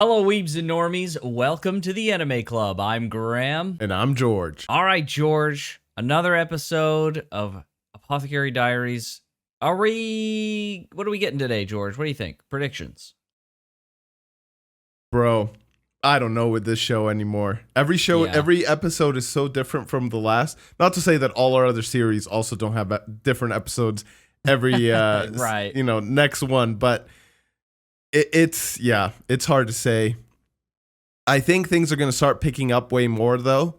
Hello, Weebs and Normies. Welcome to the Anime Club. I'm Graham. And I'm George. All right, George. Another episode of Apothecary Diaries. What are we getting today, George? What do you think? Predictions? Bro, I don't know with this show anymore. Every episode is so different from the last. Not to say that all our other series also don't have different episodes every right. next one, but it's hard to say. I think things are going to start picking up way more though.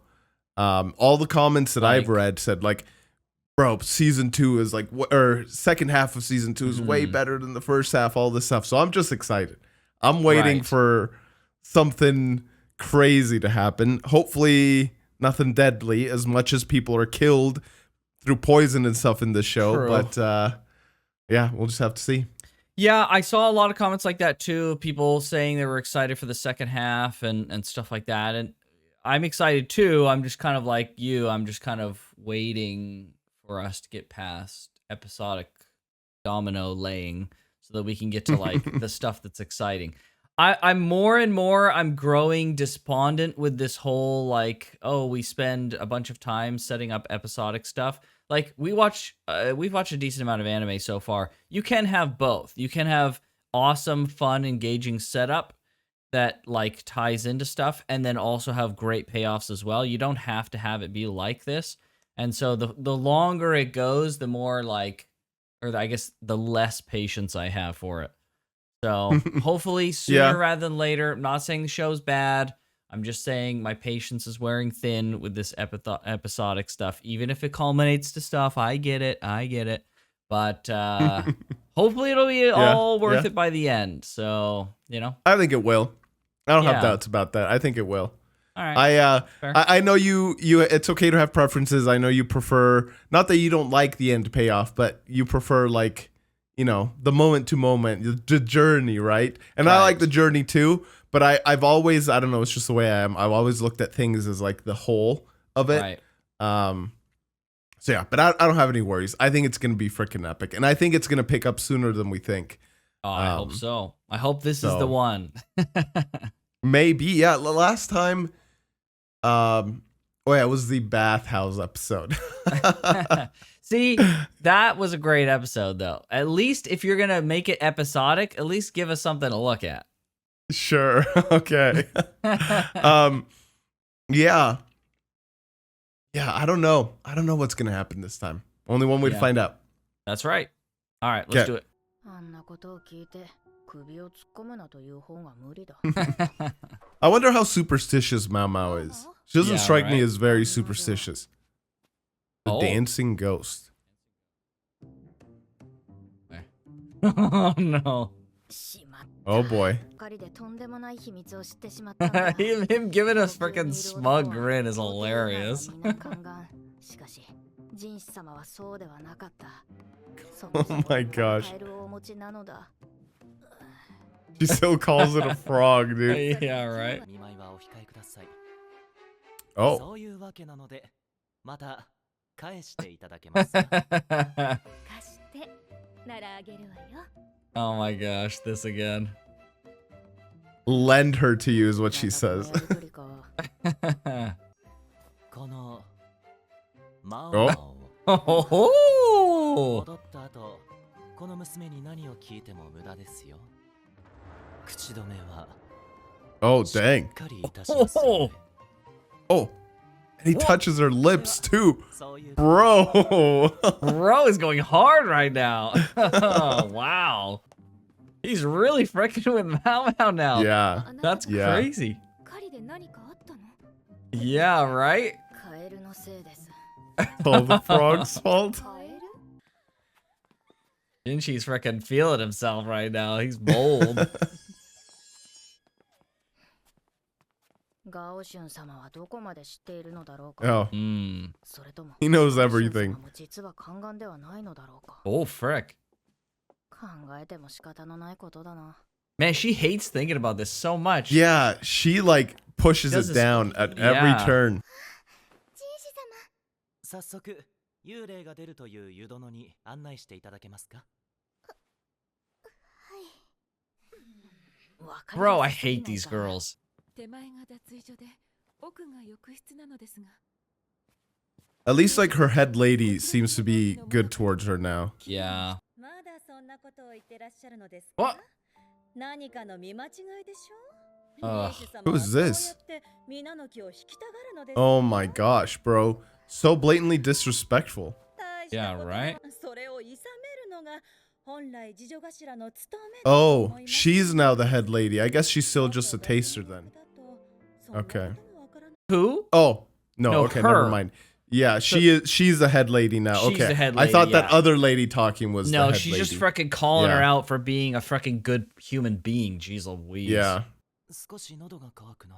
All the comments that I've read said like, bro, season 2 is or second half of season 2 is way better than the first half, all this stuff. So I'm just excited. I'm waiting for something crazy to happen. Hopefully nothing deadly, as much as people are killed through poison and stuff in this show. True. But we'll just have to see. Yeah, I saw a lot of comments like that too. People saying they were excited for the second half and stuff like that. And I'm excited too. I'm just kind of like you. I'm just kind of waiting for us to get past episodic domino laying so that we can get to like the stuff that's exciting. I'm more and more, I'm growing despondent with this whole like, oh, we spend a bunch of time setting up episodic stuff. Like we've watched a decent amount of anime so far. You can have both. You can have awesome, fun, engaging setup that like ties into stuff, and then also have great payoffs as well. You don't have to have it be like this. And so the longer it goes, the more like, or I guess the less patience I have for it. So hopefully sooner rather than later. I'm not saying the show's bad. I'm just saying my patience is wearing thin with this episodic stuff. Even if it culminates to stuff, I get it. But hopefully it'll be all worth it by the end. So, I think it will. I don't have doubts about that. I think it will. All right. I know you it's okay to have preferences. I know you prefer, not that you don't like the end payoff, but you prefer like, the moment to moment, the journey, right? And I like the journey too, but I've always, I don't know, it's just the way I am. I've always looked at things as like the whole of it. Right. So yeah, but I don't have any worries. I think it's going to be freaking epic. And I think it's going to pick up sooner than we think. Oh, I hope so. I hope this is the one. Maybe, yeah. Last time, it was the bathhouse episode. See, that was a great episode, though. At least if you're going to make it episodic, at least give us something to look at. Sure. Okay. Yeah, I don't know. I don't know what's going to happen this time. Only one way to find out. That's right. All right, let's do it. I wonder how superstitious Maomao is. She doesn't strike me as very superstitious. The dancing ghost. Oh no. Oh boy. Him giving us freaking smug grin is hilarious. Oh my gosh. She still calls it a frog, dude. Yeah, right. Oh. Oh my gosh, this again. Lend her to you is what she says. Oh. Oh, dang. Oh. And he touches her lips too. Bro. Bro is going hard right now. Oh, wow. He's really freaking with Maomao now. Yeah. That's crazy. Yeah, right? All the frog's fault. Jinshi's freaking feeling himself right now. He's bold. Oh. He knows everything. Oh, frick. Man, she hates thinking about this so much. Yeah, she like pushes it down at every turn. 早速幽霊が出るという湯殿に案内していただけますか？ Bro, I hate these girls. 手前が脱衣所で奥が浴室なのですが At least like her head lady seems to be good towards her now. Yeah. まだそんなことを言ってらっしゃるのですか What? 何かの見間違いでしょ Ugh. 亭主様 Who は is そうや this? って皆の気を引きたがるのです Oh my gosh, bro. So blatantly disrespectful. 大したことは Yeah, right? それを諌めるのが本来次女頭の務め Oh, she's now the head lady. I guess she's still just a taster then. Okay. Who? Oh, no, No, okay, her. never mind. Yeah, she's the head lady now. She's Okay. the head I thought lady, that yeah. other lady talking was the No, head she's lady. just freaking calling her Yeah. out for being a freaking good human being. Jeez Louise. Yeah. 少し喉が渇くな。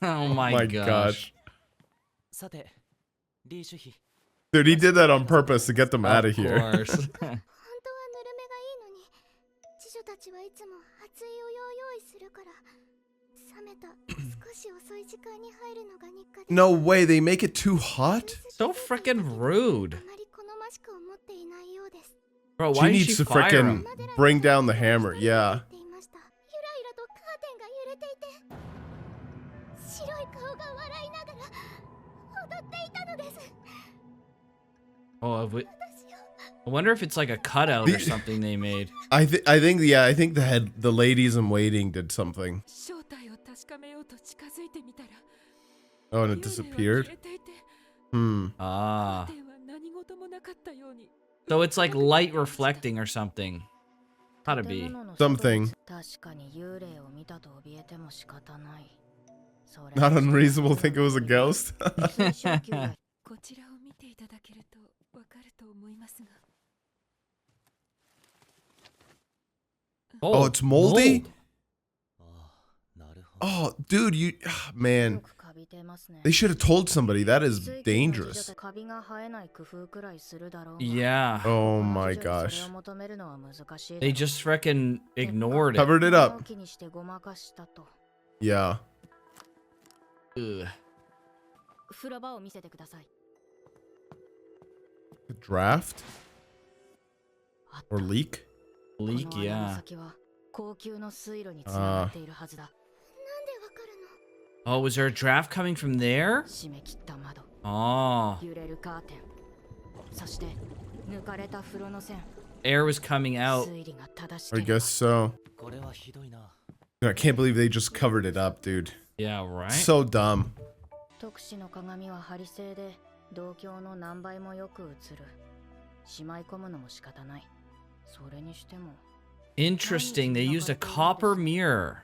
Oh my, My gosh. gosh. さて、リーシュヒ。 Dude, he did that on purpose to get them out of Of here. course. 本当はぬるめがいいのに次女たちはいつも熱いお湯を用意するから冷めた少し遅い時間に入るのが日課で No way, they make it too hot? So freaking rude. あまり好ましく思っていないようです Bro, She why did needs she to fire freaking him? bring down the hammer. Yeah. 言っていましたゆらゆらとカーテンが揺れていて白い顔が笑いながら踊っていたのです Oh, I wonder if it's like a cutout or something they made. I think the ladies in waiting did something. 正体を確かめようと近づいてみたら Oh, and it 幽霊は disappeared? 消えていて Hmm. Ah. カーテンは何事もなかったように So it's like light reflecting or something. Gotta 建 be. 物の Something. 確かに幽霊を見たと怯えても仕方ないそれ Not unreasonable to think it was a ghost. こちらを見ていただけるとわかると思いますが Oh, it's moldy? mold. ああ、なるほど。 Oh, dude, man. よくカビてますね They should have told somebody. That is 水気の次女 dangerous. でカビが生えない工夫くらいするだろうが Yeah. Oh この my 次女にそれ gosh. を求めるのは難しいだろう They just freaking ignored it. Covered it up. 気にしてごまかしたと Yeah. Ugh. 風呂場を見せてください The draft? あった Or leak? こ Leak, の穴の yeah. 先は高級の水路につながっているはずだなんでわかるの Oh, was there a draft coming from there? 閉め切った窓 Oh. 揺れるカーテンそして抜かれた風呂の線 Air was coming out. 推理が正し I ければ guess so. これはひどいな。 I can't believe they just covered it up, dude. Yeah, right? So dumb. 特殊の鏡は針製で同郷の何倍もよく映るしまい込むのも仕方ないそれにしても Interesting. They used a copper mirror.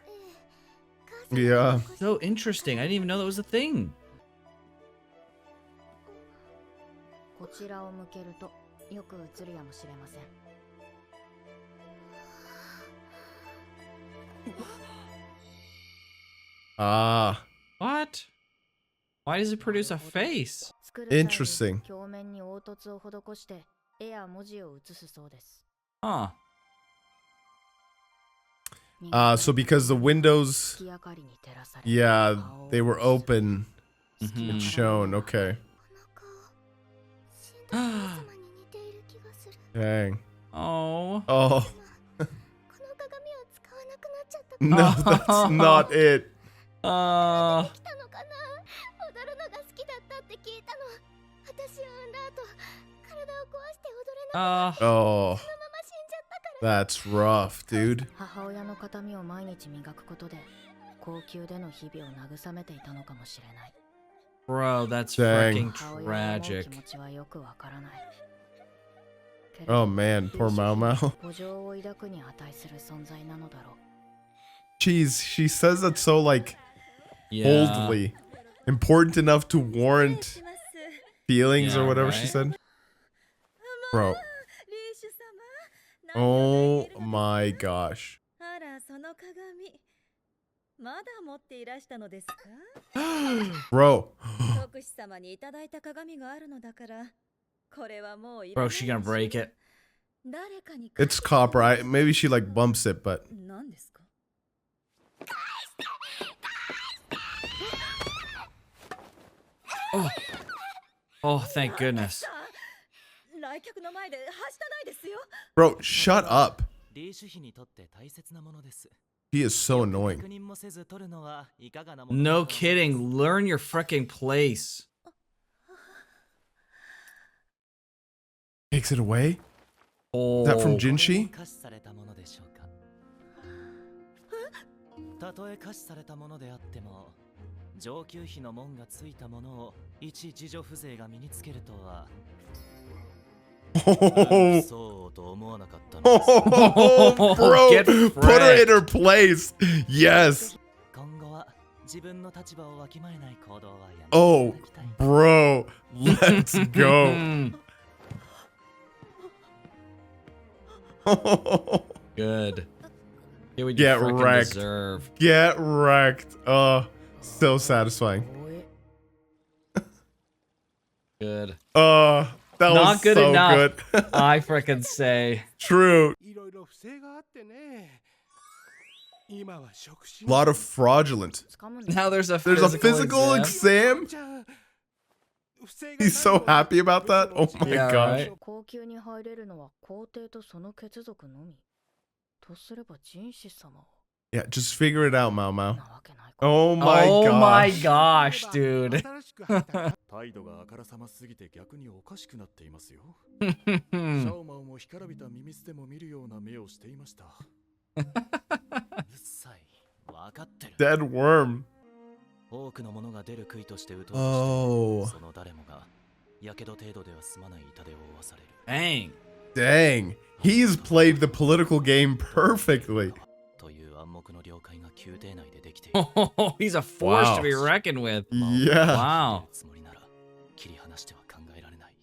Yeah. So interesting. I didn't even know that was a thing. こちらを向けるとよく映るやもしれません Ah. What? Why does it produce a face? 作る際に Interesting. 表面に凹凸を施して絵や文字を写すそうです Huh. So because the windows, 月明かりに照らされ yeah, they were open. Mhm. It's shown. Okay. この顔死んだ神様に似ている気がする Dang. Oh. Oh. この鏡を使わなくなっちゃった No, that's not it. 来たのかな踊るのが好きだったって聞いたの私を産んだ後体を壊して踊れなくなっ Oh. たまま死んじゃったから That's rough, dude. 母親の形見を毎日磨くことで高級での日々を慰めていたのかもしれない Bro, that's Dang. freaking 母親を思う気 tragic. 持ちはよくわからないけれど Oh man, poor Maomao. 母情を抱くに値する存在なのだろう Jeez, she says that so like Yeah. boldly. Important enough to warrant feelings or Yeah, whatever she right. said. Bro. リーシュ様 Oh my gosh. あらその鏡まだ持っていらしたのですか Bro. 特使様にいただいた鏡があるのだからこれはもうい Bro, らない she gonna break it. 誰かに It's copper. Maybe she like bumps it, but 何ですか Oh, thank goodness. 来客の前ではしたないですよ。 Bro, shut up. リーシュ妃にとって大切なものです。 He is so 確 annoying. 認もせず取るのはいかがなもの No かと思います。 kidding. Learn your freaking place. Takes it away? Oh. Is that from これも Jinshi? 可視されたものでしょうか。たとえ可視されたものであっても、上級妃の門がついたものを一次女風情が身につけるとは、 Oh, そうと思わなかったのです。 bro, Get put her in her place. Yes. 今後は自分の立場をわきまえない行動はやめてい Oh, ただきたい。 bro, let's go. Good. Get what you Get freaking wrecked. deserve. Get wrecked. Oh, so satisfying. Good. That Not was good so enough. good. I freaking say. True. いろいろ不正があってね。今は触診 A lot of fraudulent. Now there's a There's a physical physical exam. exam. じゃあ不正が He's so happy about that. Oh my Yeah, gosh. right? 高級に入れるのは皇帝とその血族のみ。とすれば人士様は Yeah, just figure it out, Maomao. なわけないか。 Oh my Oh my gosh. gosh, dude. 新しく入った態度があからさますぎて逆におかしくなっていますよ。シャオマオも干からびた耳捨ても見るような目をしていました。うっさい。わかってる。 Dead worm. 多くのものが出る杭として打とうと Oh, して、その誰もがやけど程度では済まない痛手を負わされる。 Dang. dang. He's played the political game perfectly. という暗黙の了解が宮廷内でできている。 Oh, he's a force Wow. to be reckoned with. Yeah. Wow. つもりなら切り離しては考えられない。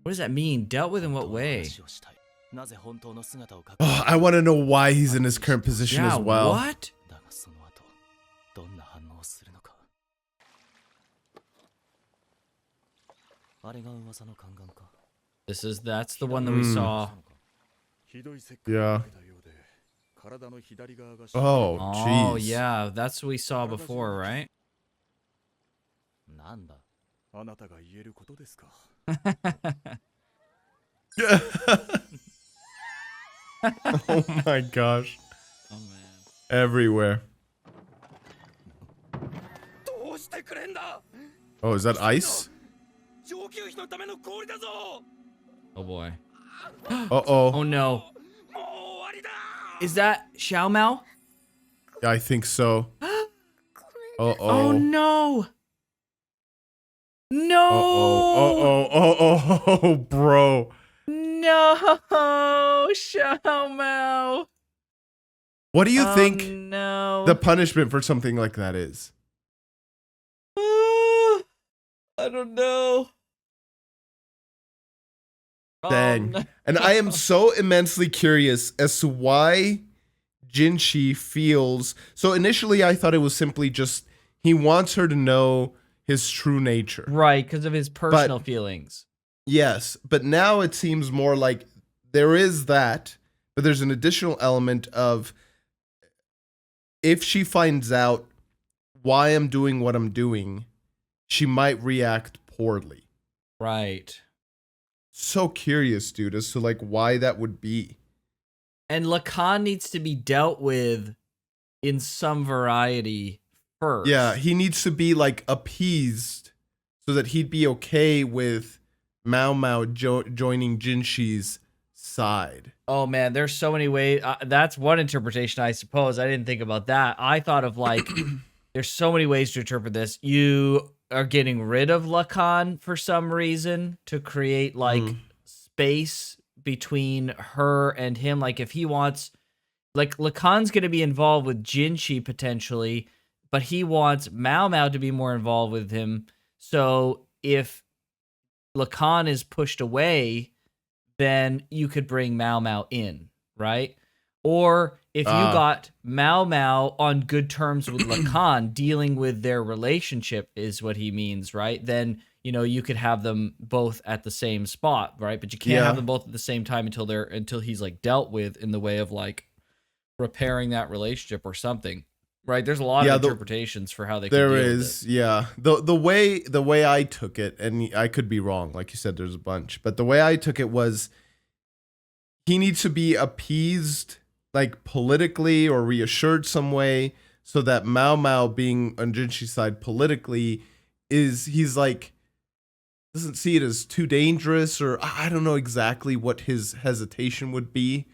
What does that mean? Dealt with in what 本当の way? 話をしたい。なぜ本当の姿を隠 Oh, I want to know why he's in his current position Yeah, as well. what? だがその後、どんな反応をするのか。あれが噂の宦官か。 That's the one that we saw. ひどい切開を受けたようで、体の左側が Oh, Oh, jeez. yeah. That's what we saw before, right? なんだ。あなたが言えることですか。 Oh my gosh. Oh, man. Everywhere. どうしてくれんだ Oh, is that ice? 上級妃のための氷だぞ Oh, boy. Uh-oh. Oh, no. もう終わりだ Is that Xiao Mao? I think so. Oh, Uh-oh. no. No. Uh-oh. Bro. No. Xiao Mao. What do you Oh, think no. the punishment for something like that is? I don't know. Dang. no. And I am so immensely curious as to why Jinshi feels. So initially, I thought it was simply just he wants her to know his true nature. Right, because of his personal feelings. Yes, but now it seems more like there is that, but there's an additional element of if she finds out why I'm doing what I'm doing, she might react poorly. Right. So curious, dude, as to like why that would be. And Lacan needs to be dealt with in some variety first. Yeah, he needs to be like appeased so that he'd be okay with Maomao joining Jinshi's side. Oh man, there's so many ways. That's one interpretation, I suppose. I didn't think about that. I thought of like, there's so many ways to interpret this. You are getting rid of Lacan for some reason to create like space between her and him. Like if he wants, like Lacan's going to be involved with Jinshi potentially, but he wants Maomao to be more involved with him. So if Lacan is pushed away, then you could bring Maomao in, right? Or if you got Maomao on good terms with Lacan, dealing with their relationship is what he means, right? Then, you know, you could have them both at the same spot, right? But you can't have them both at the same time until he's like dealt with in the way of like repairing that relationship or something, Right? There's a lot Yeah, of the- interpretations for how they There can deal is, with it. yeah. The way I took it, and I could be wrong, like you said, there's a bunch, but the way I took it was he needs to be appeased, like politically or reassured some way, so that Maomao, being on Jinshi's side politically, he's like doesn't see it as too dangerous, or I don't know exactly what his hesitation would be.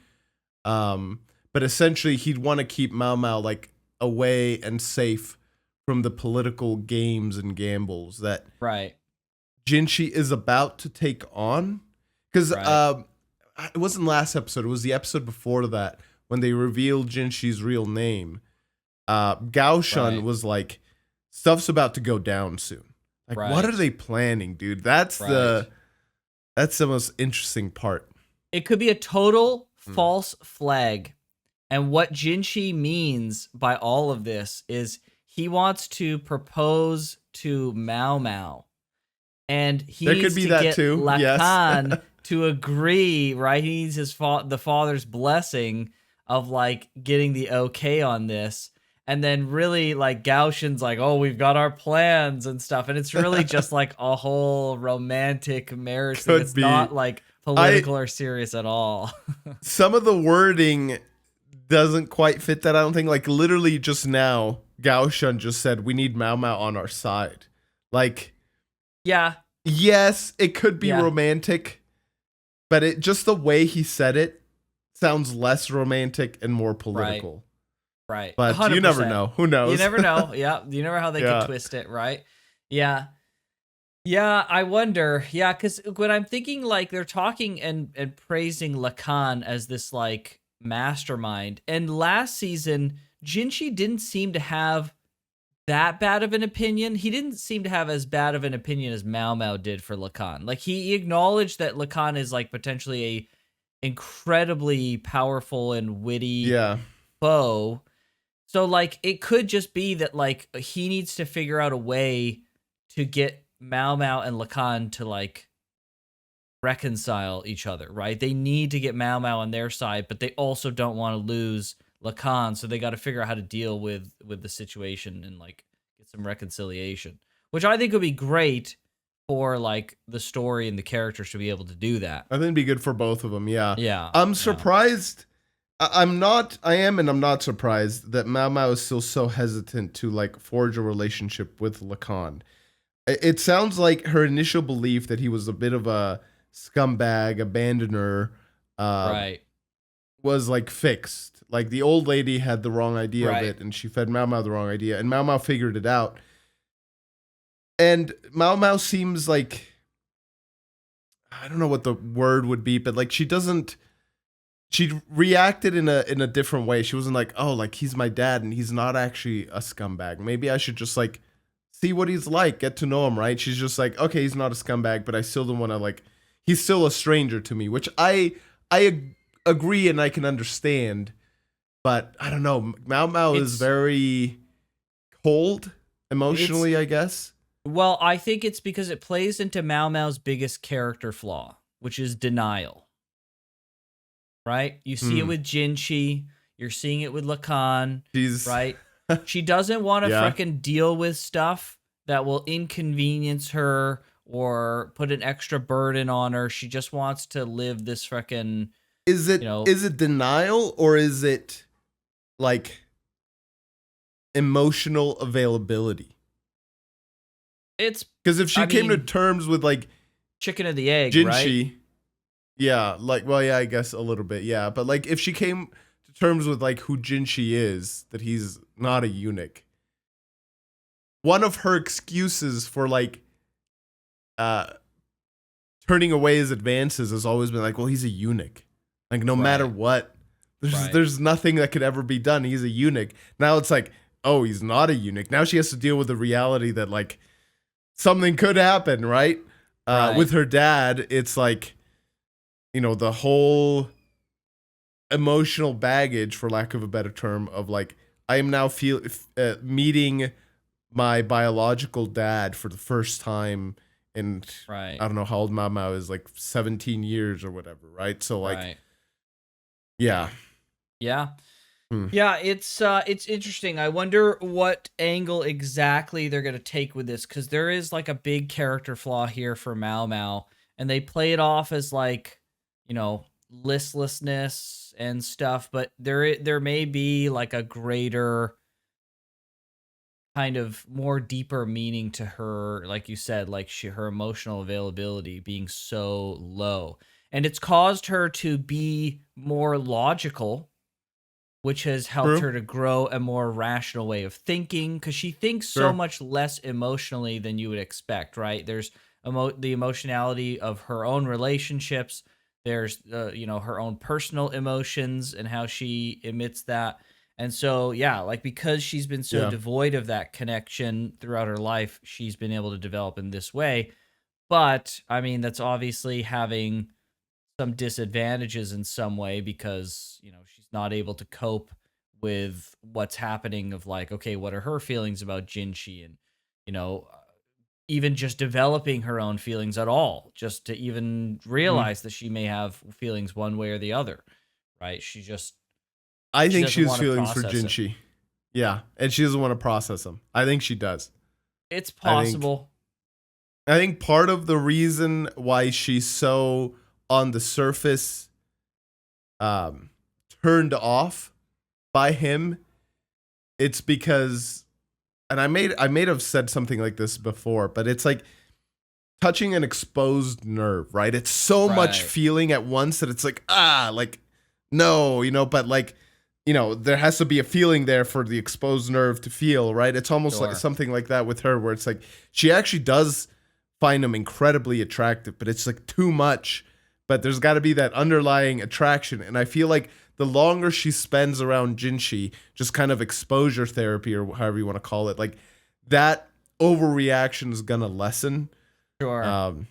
But essentially he'd want to keep Maomao like away and safe from the political games and gambles that Right. Jinshi is about to take on. Because Right. it wasn't last episode, it was the episode before that when they revealed Jinshi's real name. Gao Shun Right. was like, stuff's about to go down soon. Like, what Right. are they planning, dude? That's the most interesting part. It could be a total false flag. And what Jinshi means by all of this is he wants to propose to Maomao. And he There needs could be to that get too, yes. Lacan to agree, right? He needs the father's blessing of like getting the okay on this. And then really like Gaoshin's like, oh, we've got our plans and stuff. And it's really just like a whole romantic marriage thing. Could It's be. not like political or serious at all. Some of the wording doesn't quite fit that, I don't think. Like, literally just now, Gao Shun just said, we need Maomao on our side. Like, Yeah. yes, it could be Yeah. romantic, but it just the way he said it sounds less romantic and more political. Right. But you 100%. never know. Who knows? You never know. Yeah. You never know how they Yeah. can twist it, right? Yeah. Yeah, I wonder. Yeah, because when I'm thinking like they're talking and praising Lacan as this like mastermind, and last season, Jinshi didn't seem to have that bad of an opinion. He didn't seem to have as bad of an opinion as Maomao did for Lacan. Like he acknowledged that Lacan is like potentially a incredibly powerful and witty Yeah. foe. So like it could just be that like he needs to figure out a way to get Maomao and Lacan to like reconcile each other, right? They need to get Maomao on their side, but they also don't want to lose Lacan, so they got to figure out how to deal with the situation and like get some reconciliation, which I think would be great for like the story and the characters to be able to do that. I think it'd be good for both of them. Yeah. Yeah. I'm surprised. I am and I'm not surprised that Maomao is still so hesitant to like forge a relationship with Lacan. It sounds like her initial belief that he was a bit of a scumbag, abandoner, Right. was like fixed. Like the old lady had the wrong idea Right. of it, and she fed Maomao the wrong idea, and Maomao figured it out. And Maomao seems like, I don't know what the word would be, but like she reacted in a different way. She wasn't like, oh, like he's my dad and he's not actually a scumbag. Maybe I should just like see what he's like, get to know him, right? She's just like, okay, he's not a scumbag, but I still don't want to like, he's still a stranger to me, which I agree and I can understand. But I don't know, Maomao is very cold emotionally, I guess. Well, I think it's because it plays into Maomao's biggest character flaw, which is denial. Right? You see it with Jinshi, you're seeing it with Lacan, right? She doesn't want to frickin' deal with stuff that will inconvenience her or put an extra burden on her. She just wants to live this frickin'... Is it denial or is it like emotional availability? It's because if she came to terms with like chicken or the egg, Jinshi, right? Yeah, like, well, yeah, I guess a little bit, yeah. But like if she came to terms with like who Jinshi is, that he's not a eunuch. One of her excuses for like turning away his advances has always been like, well, he's a eunuch. Like no matter what, there's nothing that could ever be done. He's a eunuch. Now it's like, oh, he's not a eunuch. Now she has to deal with the reality that like something could happen, right? With her dad, it's like, you know, the whole emotional baggage, for lack of a better term, of like, I am now meeting my biological dad for the first time in, I don't know how old Maomao is, like 17 years or whatever, right? So like, yeah. Yeah, it's interesting. I wonder what angle exactly they're gonna take with this, because there is like a big character flaw here for Maomao, and they play it off as like, listlessness and stuff, but there may be like a greater kind of more deeper meaning to her, like you said, like her emotional availability being so low, and it's caused her to be more logical, which has helped True. her to grow a more rational way of thinking, because she thinks so Sure. much less emotionally than you would expect, right? There's the emotionality of her own relationships. There's her own personal emotions and how she emits that. And so, yeah, like because she's been so Yeah. devoid of that connection throughout her life, she's been able to develop in this way. But I mean, that's obviously having some disadvantages in some way, because she's not able to cope with what's happening of like, okay, what are her feelings about Jinshi, and you know even just developing her own feelings at all, just to even realize that she may have feelings one way or the other, right? I She think doesn't she has wanna feelings for process it. Jinshi. Yeah, and she doesn't want to process them. I think she does. It's I think- possible. I think part of the reason why she's so on the surface turned off by him, it's because, and I may have said something like this before, but it's like touching an exposed nerve, right? It's so much Right. feeling at once that it's like, like, no, but like, there has to be a feeling there for the exposed nerve to feel, right? It's almost like Sure. something like that with her, where it's like she actually does find him incredibly attractive, but it's like too much. But there's got to be that underlying attraction. And I feel like the longer she spends around Jinshi, just kind of exposure therapy or however you want to call it, like that overreaction is going to lessen. Sure. And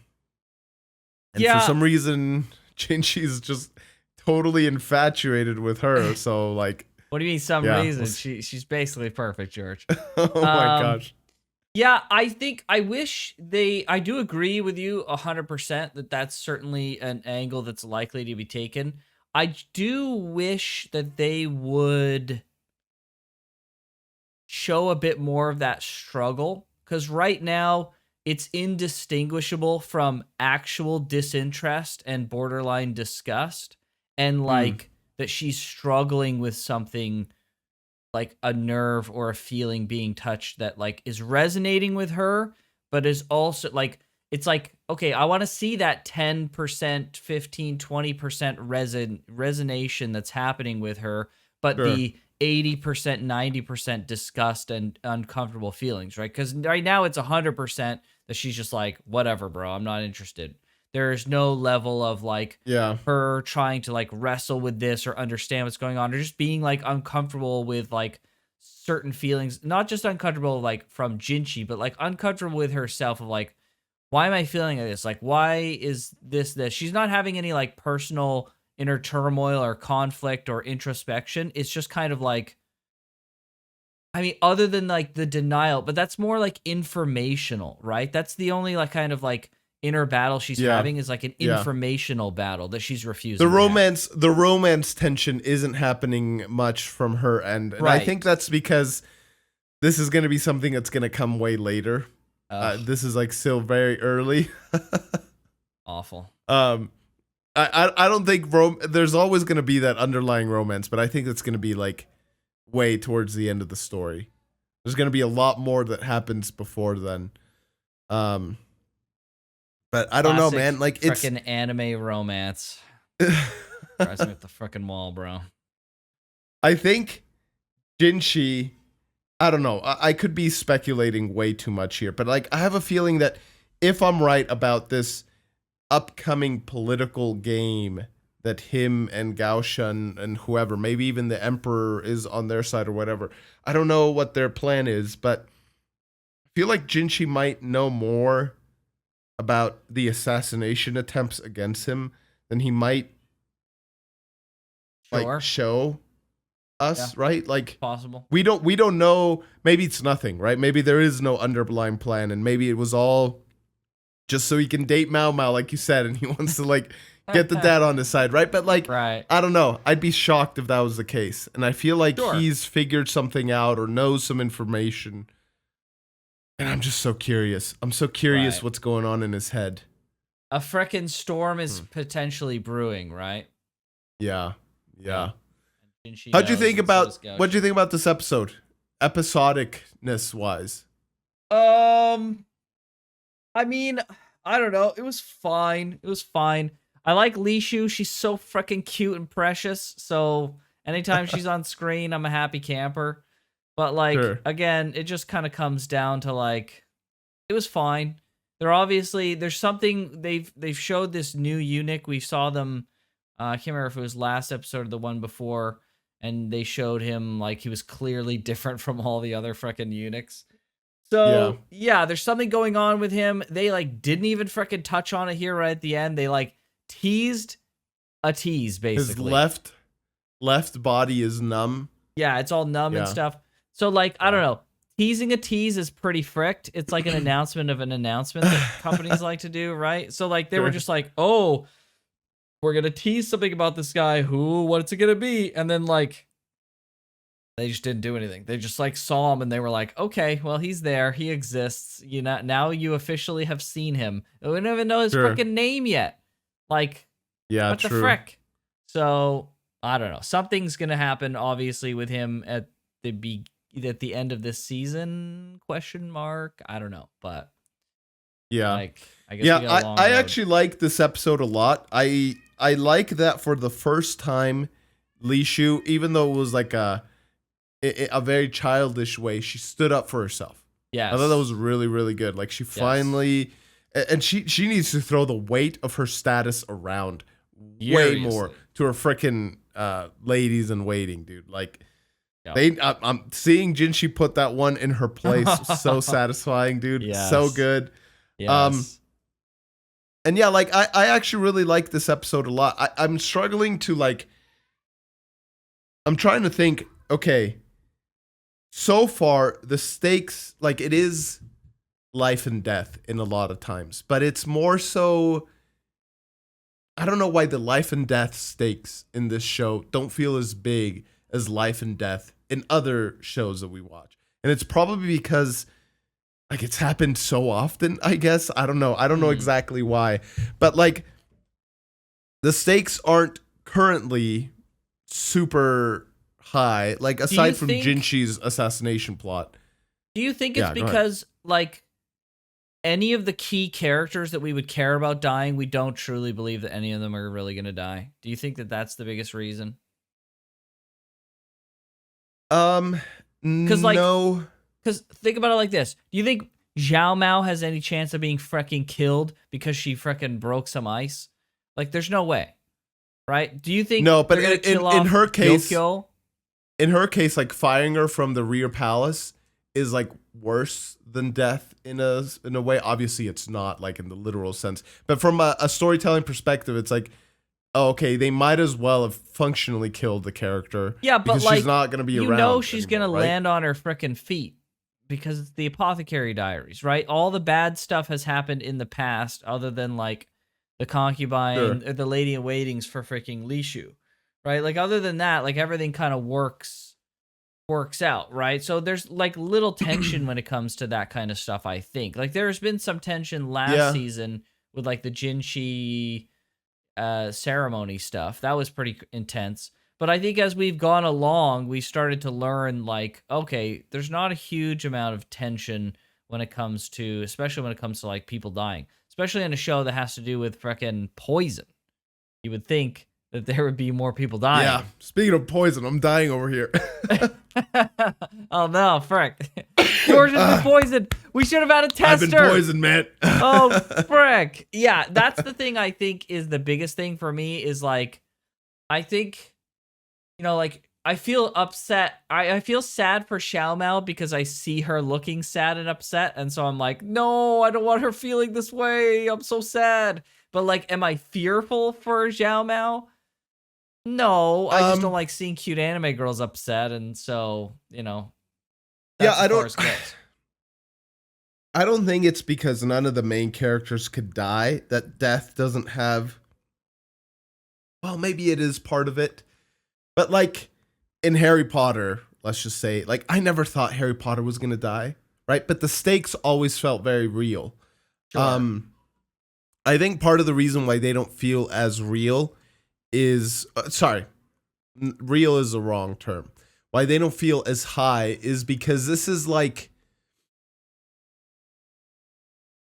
Yeah. for some reason, Jinshi's just totally infatuated with her. So like, What do you mean some Yeah, reason? we'll see. She's basically perfect, George. oh my gosh. Yeah, I do agree with you 100% that that's certainly an angle that's likely to be taken. I do wish that they would show a bit more of that struggle, because right now it's indistinguishable from actual disinterest and borderline disgust, and like that she's struggling with something like a nerve or a feeling being touched that like is resonating with her, but is also like, it's like, okay, I want to see that 10%, 15, 20% resonation that's happening with her, but Sure. the 80%, 90% disgust and uncomfortable feelings, right? Because right now it's 100% that she's just like, whatever, bro, I'm not interested. There's no level of like Yeah. her trying to like wrestle with this or understand what's going on, or just being like uncomfortable with like certain feelings, not just uncomfortable like from Jinshi, but like uncomfortable with herself of like, why am I feeling like this? Like, why is this? She's not having any like personal inner turmoil or conflict or introspection. It's just kind of like, I mean, other than like the denial, but that's more like informational, right? That's the only like kind of like inner battle she's Yeah. having, is like an Yeah. informational battle that she's refusing. The to have. romance tension isn't happening much from her end. And I Right. think that's because this is going to be something that's going to come way later. This is like still very early. Awful. I don't think there's always going to be that underlying romance, but I think it's going to be like way towards the end of the story. There's going to be a lot more that happens before then. But I don't know, Classic man. Like it's frickin' anime romance. Drives me up the frickin' wall, bro. I think Jinshi, I don't know. I could be speculating way too much here, but like I have a feeling that if I'm right about this upcoming political game that him and Gaoshan and whoever, maybe even the Emperor is on their side or whatever. I don't know what their plan is, but I feel like Jinshi might know more about the assassination attempts against him than he might Sure. like show us, right? Like Possible. we don't know. Maybe it's nothing, right? Maybe there is no underlying plan, and maybe it was all just so he can date Maomao, like you said, and he wants to like get the dad on his side, right? But like, Right. I don't know. I'd be shocked if that was the case. And I feel like Sure. he's figured something out or knows some information. And I'm just so curious. I'm so curious Right. what's going on in his head. A frickin' storm is potentially brewing, right? Yeah. Yeah. Jinshi How'd you knows, think and so does about, what'd you think about this episode? Episodicness wise. I mean, I don't know. It was fine. It was fine. I like Lishu. She's so freaking cute and precious. So anytime she's on screen, I'm a happy camper. But like, Sure. again, it just kind of comes down to like, it was fine. There's something they've showed this new eunuch. We saw them. I can't remember if it was last episode or the one before, and they showed him like he was clearly different from all the other freaking eunuchs. So yeah, there's something going on with him. They like didn't even freaking touch on it here right at the end. They like teased a tease basically. His left body is numb. Yeah, it's all numb and stuff. So like, I don't know. Teasing a tease is pretty fricked. It's like an announcement of an announcement that companies like to do, right? So like they were just like, oh, we're gonna tease something about this guy. What's it gonna be? And then like they just didn't do anything. They just like saw him and they were like, okay, well, he's there. He exists. You know, now you officially have seen him. We don't even know his freaking name yet. Like, what the frick? So I don't know. Something's gonna happen, obviously, with him at the end of this season? Question mark. I don't know, but like, I guess I actually like this episode a lot. I like that for the first time, Lishu, even though it was like a very childish way, she stood up for herself. Yeah, I thought that was really, really good. Like she finally, and she needs to throw the weight of her status around way more to her freaking ladies in waiting, dude. Like I'm seeing Jinshi put that one in her place. So satisfying, dude. So good. Yes. And yeah, like I actually really like this episode a lot. I'm struggling to like, I'm trying to think, okay, so far the stakes, like it is life and death in a lot of times, but it's more so, I don't know why the life and death stakes in this show don't feel as big as life and death in other shows that we watch. And it's probably because like it's happened so often, I guess. I don't know. I don't know exactly why. But like the stakes aren't currently super high, like aside from Jinshi's assassination plot. Do you think it's because like any of the key characters that we would care about dying, we don't truly believe that any of them are really going to die? Do you think that that's the biggest reason? No. Because think about it like this. Do you think Zhao Mao has any chance of being freaking killed because she freaking broke some ice? Like, there's no way. Right? Do you think no, but in her case, Yokio? In her case, like firing her from the rear palace is like worse than death in a way. Obviously, it's not like in the literal sense, but from a storytelling perspective, it's like, oh, okay, they might as well have functionally killed the character. Yeah, but like she's not gonna be around. You know, she's anymore, gonna land on her freaking feet because it's the Apothecary Diaries, right? All the bad stuff has happened in the past, other than like the concubine, the lady in waitings for freaking Lishu, right? Like other than that, like everything kind of works out, right? So there's like little tension when it comes to that kind of stuff. I think like there's been some tension last season with like the Jinshi ceremony stuff. That was pretty intense. But I think as we've gone along, we started to learn like, okay, there's not a huge amount of tension when it comes to, especially when it comes to like people dying, especially in a show that has to do with freaking poison. You would think that there would be more people dying. Yeah. Speaking of poison, I'm dying over here. Oh no, frick. George has been poisoned. We should have had a tester. I've been poisoned, man. Oh, frick. Yeah, that's the thing I think is the biggest thing for me is like, I think, you know, like, I feel upset. I feel sad for Xiao Mao because I see her looking sad and upset. And so I'm like, no, I don't want her feeling this way. I'm so sad. But like, am I fearful for Xiao Mao? No, I just don't like seeing cute anime girls upset. And so, you know, that's I don't think it's because none of the main characters could die that death doesn't have well, maybe it is part of it. But like in Harry Potter, let's just say, like I never thought Harry Potter was going to die, right? But the stakes always felt very real. Sure. I think part of the reason why they don't feel as real is real is the wrong term. Why they don't feel as high is because this is like,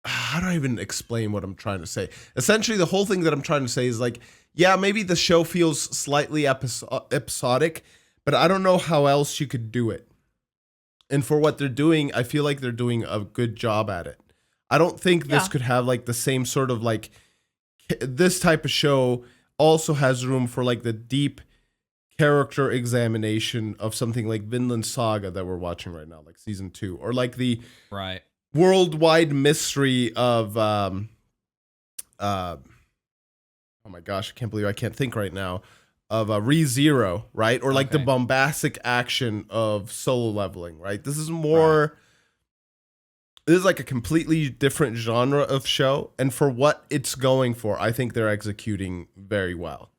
how do I even explain what I'm trying to say? Essentially, the whole thing that I'm trying to say is like, yeah, maybe the show feels slightly episodic, but I don't know how else you could do it. And for what they're doing, I feel like they're doing a good job at it. I don't think this could have like the same sort of like, this type of show also has room for like the deep character examination of something like Vinland Saga that we're watching right now, like season 2, or like the Right. worldwide mystery of oh my gosh, I can't believe I can't think right now, of ReZero, right? Or like the bombastic action of Solo Leveling, right? This is more this is like a completely different genre of show, and for what it's going for, I think they're executing very well.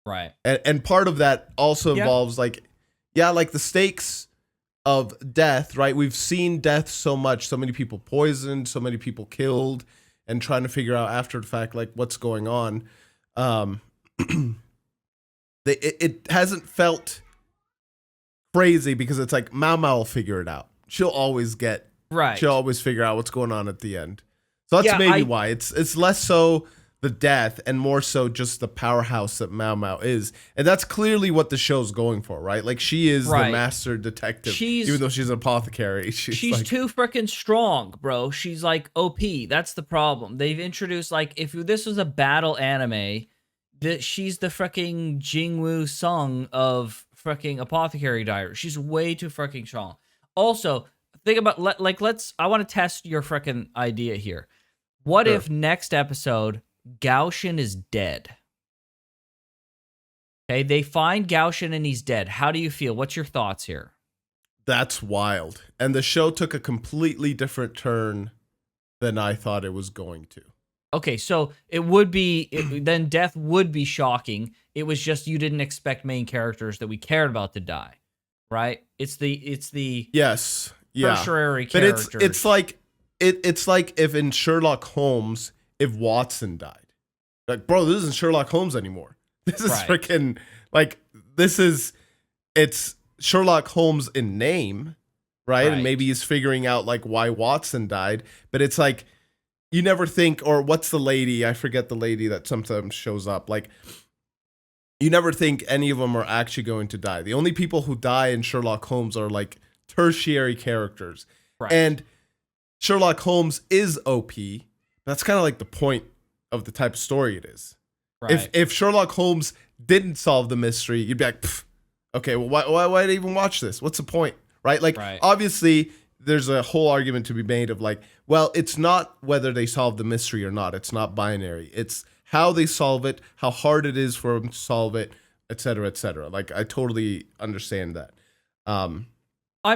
Right. And part of that also involves like the stakes of death, right? We've seen death so much, so many people poisoned, so many people killed, and trying to figure out after the fact like what's going on. It hasn't felt crazy because it's like Maomao will figure it out. She'll always figure out what's going on at the end. So that's maybe why it's less so the death and more so just the powerhouse that Maomao is. And that's clearly what the show's going for, right? Like she is the master detective, even though she's an apothecary. She's like, too freaking strong, bro. She's like OP. That's the problem. They've introduced like, if this was a battle anime, that she's the freaking Jingwoo Sung of freaking Apothecary Diaries. She's way too freaking strong. Also, think about I want to test your freaking idea here. What if next episode Gaoshin is dead? Okay, they find Gaoshin and he's dead. How do you feel? What's your thoughts here? That's wild. And the show took a completely different turn than I thought it was going to. Okay, so it would be then death would be shocking. It was just you didn't expect main characters that we cared about to die, right? It's the yes, tertiary characters. But it's like if in Sherlock Holmes, if Watson died, like bro, this isn't Sherlock Holmes anymore. This is freaking like it's Sherlock Holmes in name, right? And maybe he's figuring out like why Watson died, but it's like. You never think, or what's the lady? I forget the lady that sometimes shows up. Like, you never think any of them are actually going to die. The only people who die in Sherlock Holmes are like tertiary characters. Right. And Sherlock Holmes is OP. That's kind of like the point of the type of story it is. Right. If Sherlock Holmes didn't solve the mystery, you'd be like, okay, well, why did I even watch this? What's the point? Right? Like, obviously, there's a whole argument to be made of like, well, it's not whether they solve the mystery or not. It's not binary. It's how they solve it, how hard it is for them to solve it, et cetera, et cetera. Like, I totally understand that. I'm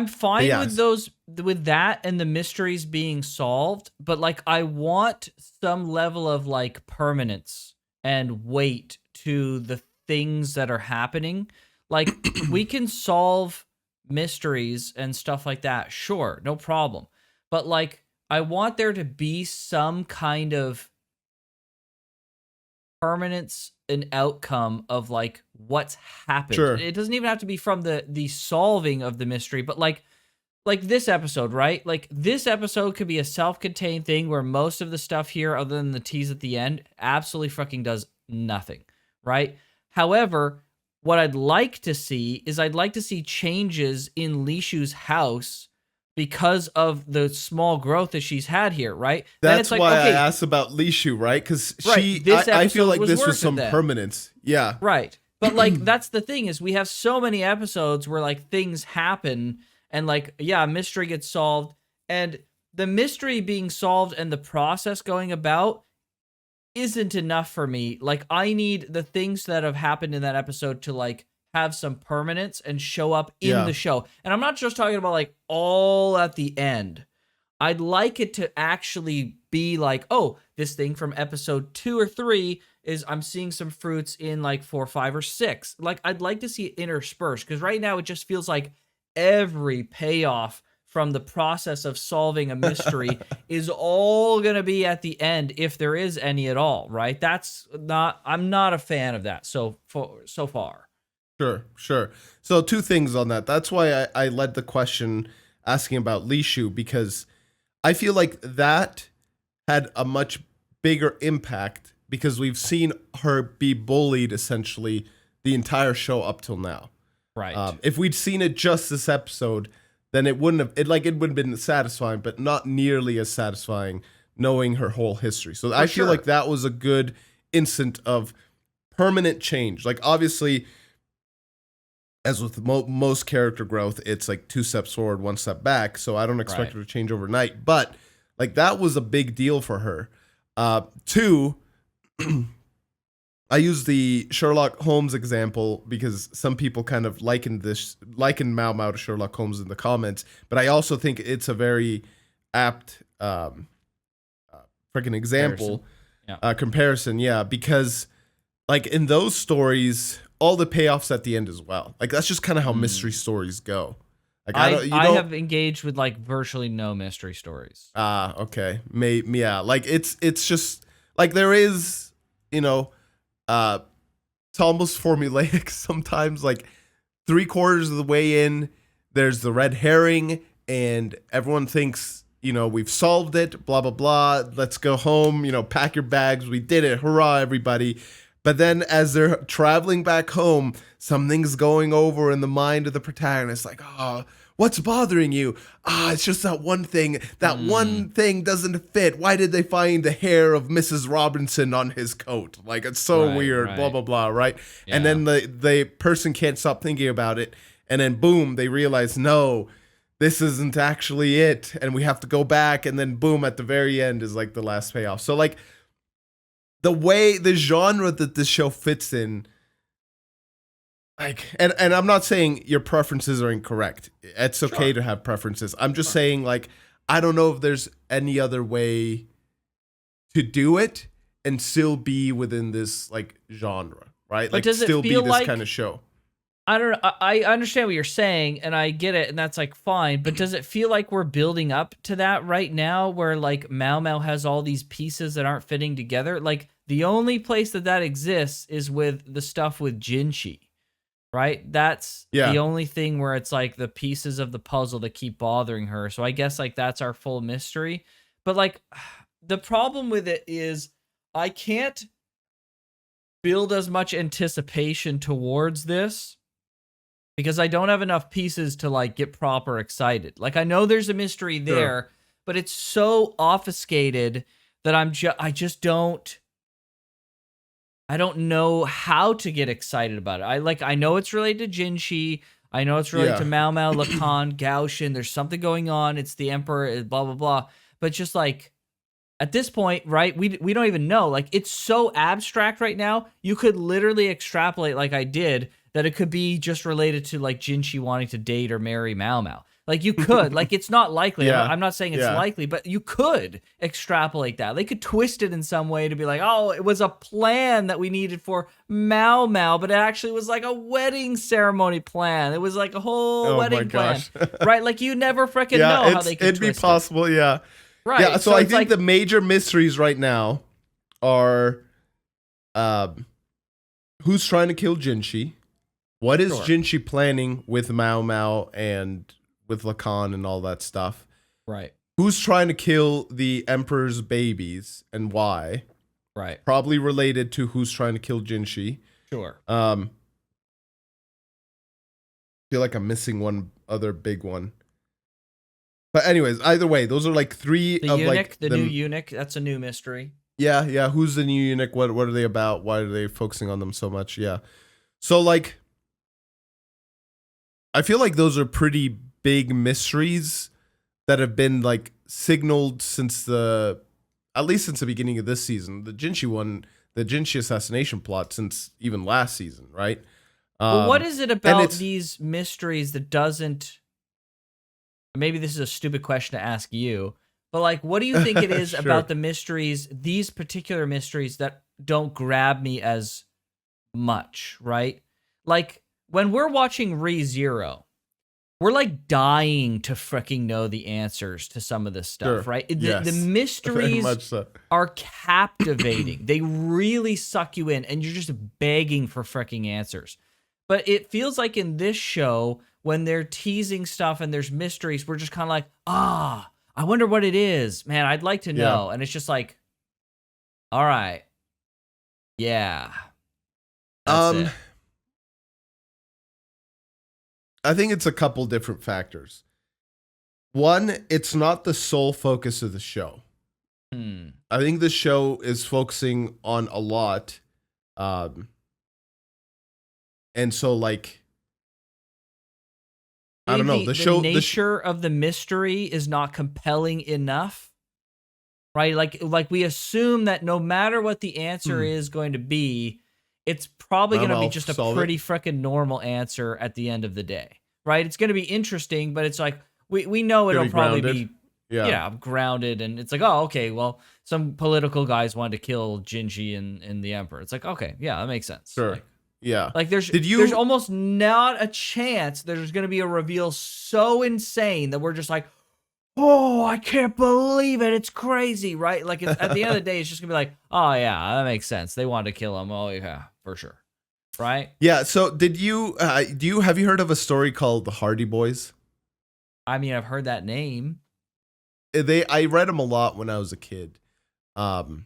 fine with that and the mysteries being solved, but like, I want some level of like permanence and weight to the things that are happening. Like, we can solve mysteries and stuff like that, sure, no problem, but like I want there to be some kind of permanence and outcome of like what's happened. It doesn't even have to be from the solving of the mystery, but like this episode, right? Like this episode could be a self-contained thing where most of the stuff here, other than the tease at the end, absolutely fucking does nothing, right? However, what I'd like to see is changes in Lishu's house because of the small growth that she's had here, right? That's like, why I asked about Lishu, right? Because I feel like this was some permanence. Yeah. Right. But like, that's the thing is we have so many episodes where like things happen and like, a mystery gets solved, and the mystery being solved and the process going about isn't enough for me. Like, I need the things that have happened in that episode to like have some permanence and show up in the show. And I'm not just talking about like all at the end. I'd like it to actually be like, oh, this thing from episode 2 or 3 is I'm seeing some fruits in like 4, 5, or 6. Like, I'd like to see it interspersed, because right now it just feels like every payoff from the process of solving a mystery is all going to be at the end, if there is any at all, right? I'm not a fan of that so far. Sure. So 2 things on that. That's why I led the question asking about Lishu, because I feel like that had a much bigger impact because we've seen her be bullied essentially the entire show up till now. Right. If we'd seen it just this episode, then it would have been satisfying, but not nearly as satisfying knowing her whole history. So I feel like that was a good instant of permanent change. Like, obviously, as with most character growth, it's like 2 steps forward, 1 step back. So I don't expect her to change overnight, but like that was a big deal for her. 2, I use the Sherlock Holmes example because some people kind of likened Maomao to Sherlock Holmes in the comments, but I also think it's a very apt freaking example comparison, because like in those stories, all the payoffs at the end as well. Like that's just kind of how mystery stories go. Like I have engaged with like virtually no mystery stories. Okay, like it's just like there is, it's almost formulaic sometimes. Like 3/4 of the way in, there's the red herring, and everyone thinks, we've solved it, blah, blah, blah. Let's go home, pack your bags. We did it. Hurrah, everybody. But then as they're traveling back home, something's going over in the mind of the protagonist. Like, what's bothering you? It's just that one thing. That one thing doesn't fit. Why did they find the hair of Mrs. Robinson on his coat? Like, it's so weird, blah, blah, blah, right? Yeah. And then the person can't stop thinking about it. And then, boom, they realize, no, this isn't actually it. And we have to go back. And then, boom, at the very end is, like, the last payoff. So, like, the genre that this show fits in, like, and I'm not saying your preferences are incorrect. It's okay to have preferences. I'm just saying, like, I don't know if there's any other way to do it and still be within this, like, genre, right? But like, does it still feel be this like, kind of show. I don't know. I understand what you're saying, and I get it, and that's like fine. But does it feel like we're building up to that right now, where like Maomao has all these pieces that aren't fitting together? Like the only place that exists is with the stuff with Jinshi, right? That's the only thing where it's like the pieces of the puzzle that keep bothering her. So I guess like that's our full mystery. But like the problem with it is I can't build as much anticipation towards this, because I don't have enough pieces to like get proper excited. Like I know there's a mystery there, but it's so obfuscated that I don't know how to get excited about it. I know it's related to Jinshi. I know it's related to Maomao, Lacan, Gaoshin. There's something going on. It's the Emperor, blah, blah, blah. But just like at this point, right, we don't even know. Like it's so abstract right now. You could literally extrapolate like I did that it could be just related to like Jinshi wanting to date or marry Maomao. Like you could, like it's not likely. I'm not saying it's likely, but you could extrapolate that. They could twist it in some way to be like, oh, it was a plan that we needed for Maomao, but it actually was like a wedding ceremony plan. It was like a whole wedding plan, right? Like you never freaking know how they could it'd twist be possible, Right. Yeah, so I think the major mysteries right now are who's trying to kill Jinshi? What is Jinshi planning with Maomao and with Lacan and all that stuff? Right. Who's trying to kill the Emperor's babies and why? Right. Probably related to who's trying to kill Jinshi. Sure. Feel like I'm missing one other big one. But anyways, either way, those are like 3 the of eunuch, like the new eunuch. That's a new mystery. Yeah. Who's the new eunuch? What are they about? Why are they focusing on them so much? Yeah. So like, I feel like those are pretty big mysteries that have been like signaled at least since the beginning of this season. The Jinshi one, the Jinshi assassination plot since even last season, right? Well, what is it about these mysteries that doesn't? Maybe this is a stupid question to ask you, but like, what do you think it is about the mysteries, these particular mysteries, that don't grab me as much, right? Like when we're watching ReZero, we're like dying to freaking know the answers to some of this stuff, Sure. right? The Yes. Very mysteries much so. are captivating. They really suck you in, and you're just begging for freaking answers. But it feels like in this show, when they're teasing stuff and there's mysteries, we're just kind of like, I wonder what it is. Man, I'd like to know. And it's just like, all right. Yeah. That's it. I think it's a couple different factors. One, it's not the sole focus of the show. I think the show is focusing on a lot. And so, like, I don't know. The nature of the mystery is not compelling enough, right? Like we assume that no matter what the answer is going to be, it's probably going to be just a pretty freaking normal answer at the end of the day, right? It's going to be interesting, but it's like we know it'll probably be grounded, and it's like, oh, okay, well, some political guys wanted to kill Jinshi and the Emperor. It's like, okay, yeah, that makes sense. Sure. Like there's almost not a chance there's going to be a reveal so insane that we're just like, oh, I can't believe it. It's crazy, right? Like at the end of the day, it's just going to be like, oh yeah, that makes sense. They wanted to kill him. Oh yeah, for sure. Right? Yeah, so have you heard of a story called The Hardy Boys? I mean, I've heard that name. I read them a lot when I was a kid. My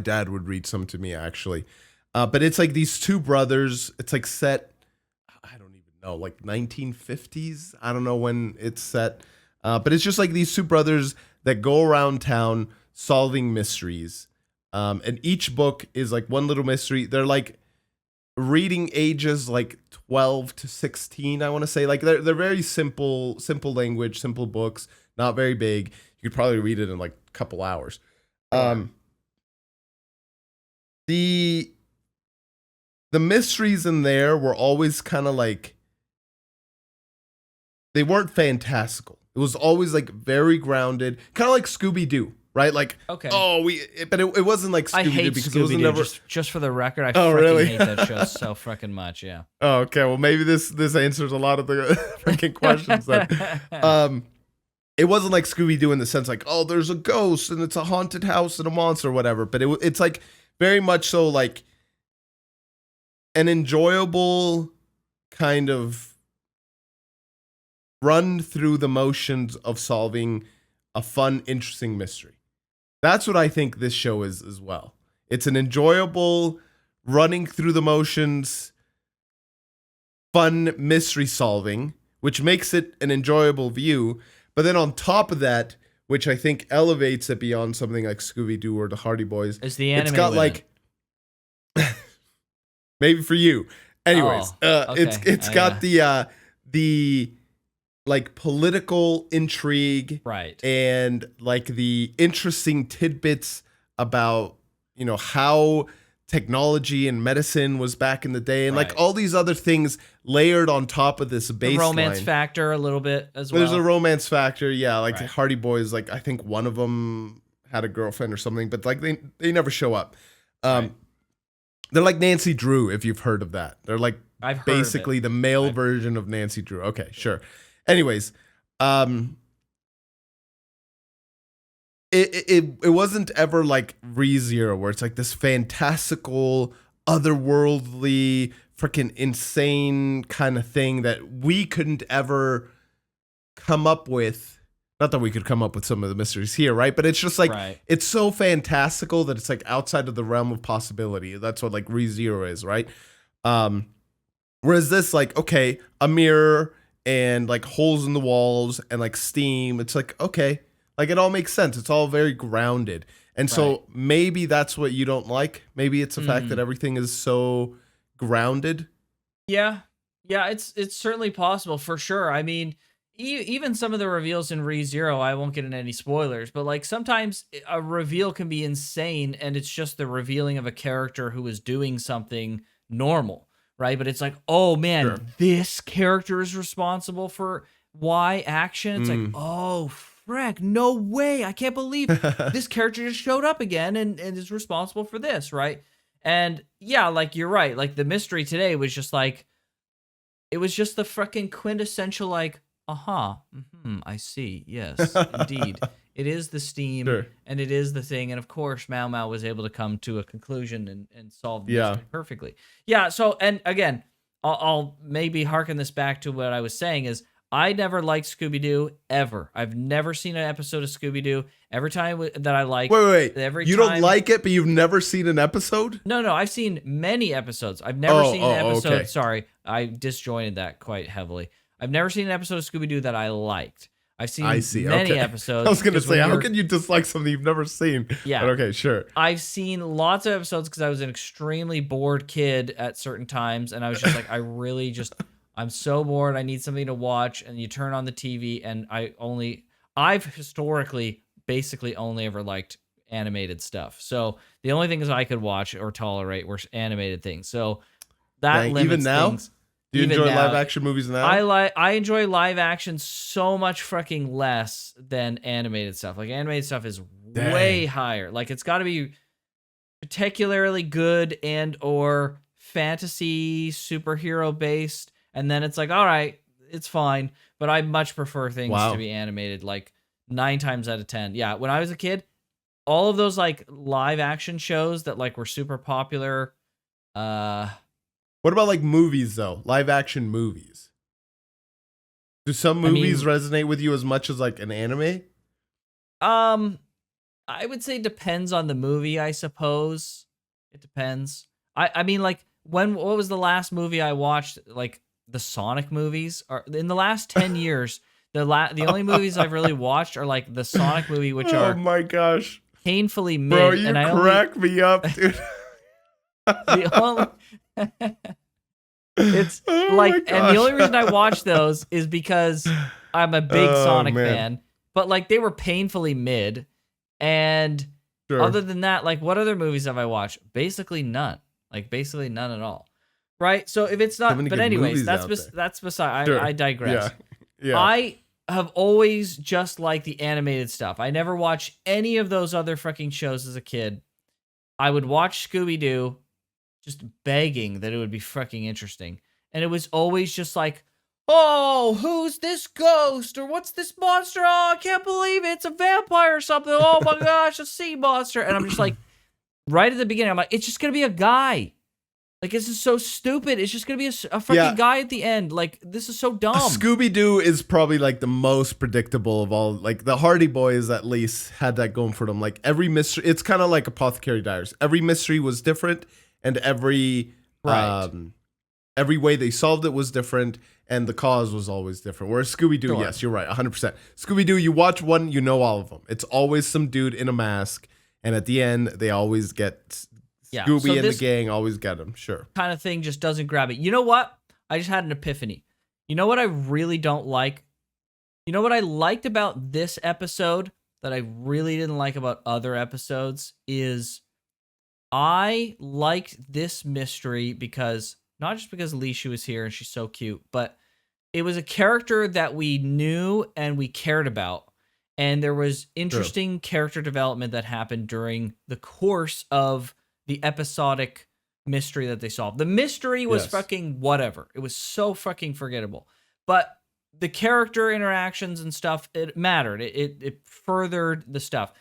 dad would read some to me, actually. But it's like these two brothers. It's like set, I don't even know, like 1950s. I don't know when it's set. But it's just like these two brothers that go around town solving mysteries. And each book is like one little mystery. They're like reading ages like 12 to 16, I want to say. Like they're very simple language, simple books, not very big. You could probably read it in like a couple hours. The mysteries in there were always kind of like, they weren't fantastical. It was always like very grounded, kind of like Scooby-Doo, right? Like, okay. But it wasn't like Scooby-Doo because it wasn't never. Just for the record, I freaking hate that show so freaking much. Yeah. Oh, okay. Well, maybe this answers a lot of the freaking questions. Then, it wasn't like Scooby-Doo in the sense like, oh, there's a ghost and it's a haunted house and a monster or whatever. But it's like very much so like an enjoyable kind of run through the motions of solving a fun, interesting mystery. That's what I think this show is as well. It's an enjoyable running through the motions, fun mystery solving, which makes it an enjoyable view. But then on top of that, which I think elevates it beyond something like Scooby-Doo or the Hardy Boys, is the anime. It's got like maybe for you. Anyways, okay. it's got the like political intrigue, right, and like the interesting tidbits about, you know, how technology and medicine was back in the day, and like all these other things layered on top of this baseline. The romance factor a little bit as well. There's a romance factor, yeah. Like Hardy Boys, like I think one of them had a girlfriend or something, but like they never show up. They're like Nancy Drew, if you've heard of that. They're like basically the male version of Nancy Drew. Okay, sure. Anyways, it wasn't ever like ReZero, where it's like this fantastical, otherworldly, freaking insane kind of thing that we couldn't ever come up with. Not that we could come up with some of the mysteries here, right? But it's just like, it's so fantastical that it's like outside of the realm of possibility. That's what like ReZero is, right? Whereas this, like, okay, a mirror and like holes in the walls and like steam. It's like, okay, like it all makes sense. It's all very grounded. And so maybe that's what you don't like. Maybe it's the fact that everything is so grounded. Yeah. Yeah, it's certainly possible for sure. I mean, even some of the reveals in ReZero, I won't get into any spoilers, but like sometimes a reveal can be insane and it's just the revealing of a character who is doing something normal, right? But it's like, oh man, this character is responsible for Y action. It's like, oh Greg, no way. I can't believe this character just showed up again and is responsible for this, right? And yeah, like you're right. Like the mystery today was just like, it was just the fucking quintessential like, I see. Yes, indeed. It is the steam Sure. and it is the thing. And of course, Maomao was able to come to a conclusion and solve the Yeah. mystery perfectly. Yeah. So, and again, I'll maybe harken this back to what I was saying is I never liked Scooby-Doo ever. I've never seen an episode of Scooby-Doo. Every time that I like, Wait. every You time, don't like it, but you've never seen an episode? No, I've seen many episodes. I've never seen an episode. Okay. Sorry, I disjointed that quite heavily. I've never seen an episode of Scooby-Doo that I liked. I've seen many episodes. I was going to 'cause say, when how can you dislike something you've never seen? Yeah. But okay, sure. I've seen lots of episodes because I was an extremely bored kid at certain times, and I was just like, I'm so bored. I need something to watch, and you turn on the TV, and I've historically basically only ever liked animated stuff. So the only things I could watch or tolerate were animated things. So that limits even now? things. Do you Even enjoy now, live action movies now? I enjoy live action so much fucking less than animated stuff. Like animated stuff is way higher. Like it's got to be particularly good and or fantasy superhero based, and then it's like, all right, it's fine. But I much prefer things to be animated. Like 9 times out of 10. Yeah, when I was a kid, all of those like live action shows that like were super popular. What about like movies though? Live action movies. Do some movies resonate with you as much as like an anime? I would say depends on the movie, I suppose. It depends. I mean like what was the last movie I watched? Like the Sonic movies are in the last 10 years. The only movies I've really watched are like the Sonic movie, which are oh my gosh, painfully mid. bro, you and crack me up, dude. The only it's like, and the only reason I watch those is because I'm a big Sonic fan. But like they were painfully mid, and other than that, like what other movies have I watched? Basically none. Like basically none at all. Right? So if it's not, but anyways, that's beside. I digress. Yeah. I have always just liked the animated stuff. I never watched any of those other fucking shows as a kid. I would watch Scooby-Doo, just begging that it would be fucking interesting. And it was always just like, oh, who's this ghost? Or what's this monster? Oh, I can't believe it. It's a vampire or something. Oh my gosh, a sea monster. And I'm just like, right at the beginning, I'm like, it's just going to be a guy. Like, this is so stupid. It's just going to be a fucking guy at the end. Like, this is so dumb. Scooby-Doo is probably like the most predictable of all. Like the Hardy Boys at least had that going for them. Like every mystery, it's kind of like Apothecary Diaries. Every mystery was different. And every way they solved it was different, and the cause was always different. Whereas Scooby-Doo, yes, you're right, 100%. Scooby-Doo, you watch one, you know all of them. It's always some dude in a mask, and at the end, they always get Scooby and the gang always get him, sure. Kind of thing just doesn't grab it. You know what? I just had an epiphany. You know what I really don't like? You know what I liked about this episode that I really didn't like about other episodes is I liked this mystery because, not just because Lishu was here and she's so cute, but it was a character that we knew and we cared about. And there was interesting character development that happened during the course of the episodic mystery that they solved. The mystery was fucking whatever. It was so fucking forgettable. But the character interactions and stuff, it mattered. It furthered the stuff.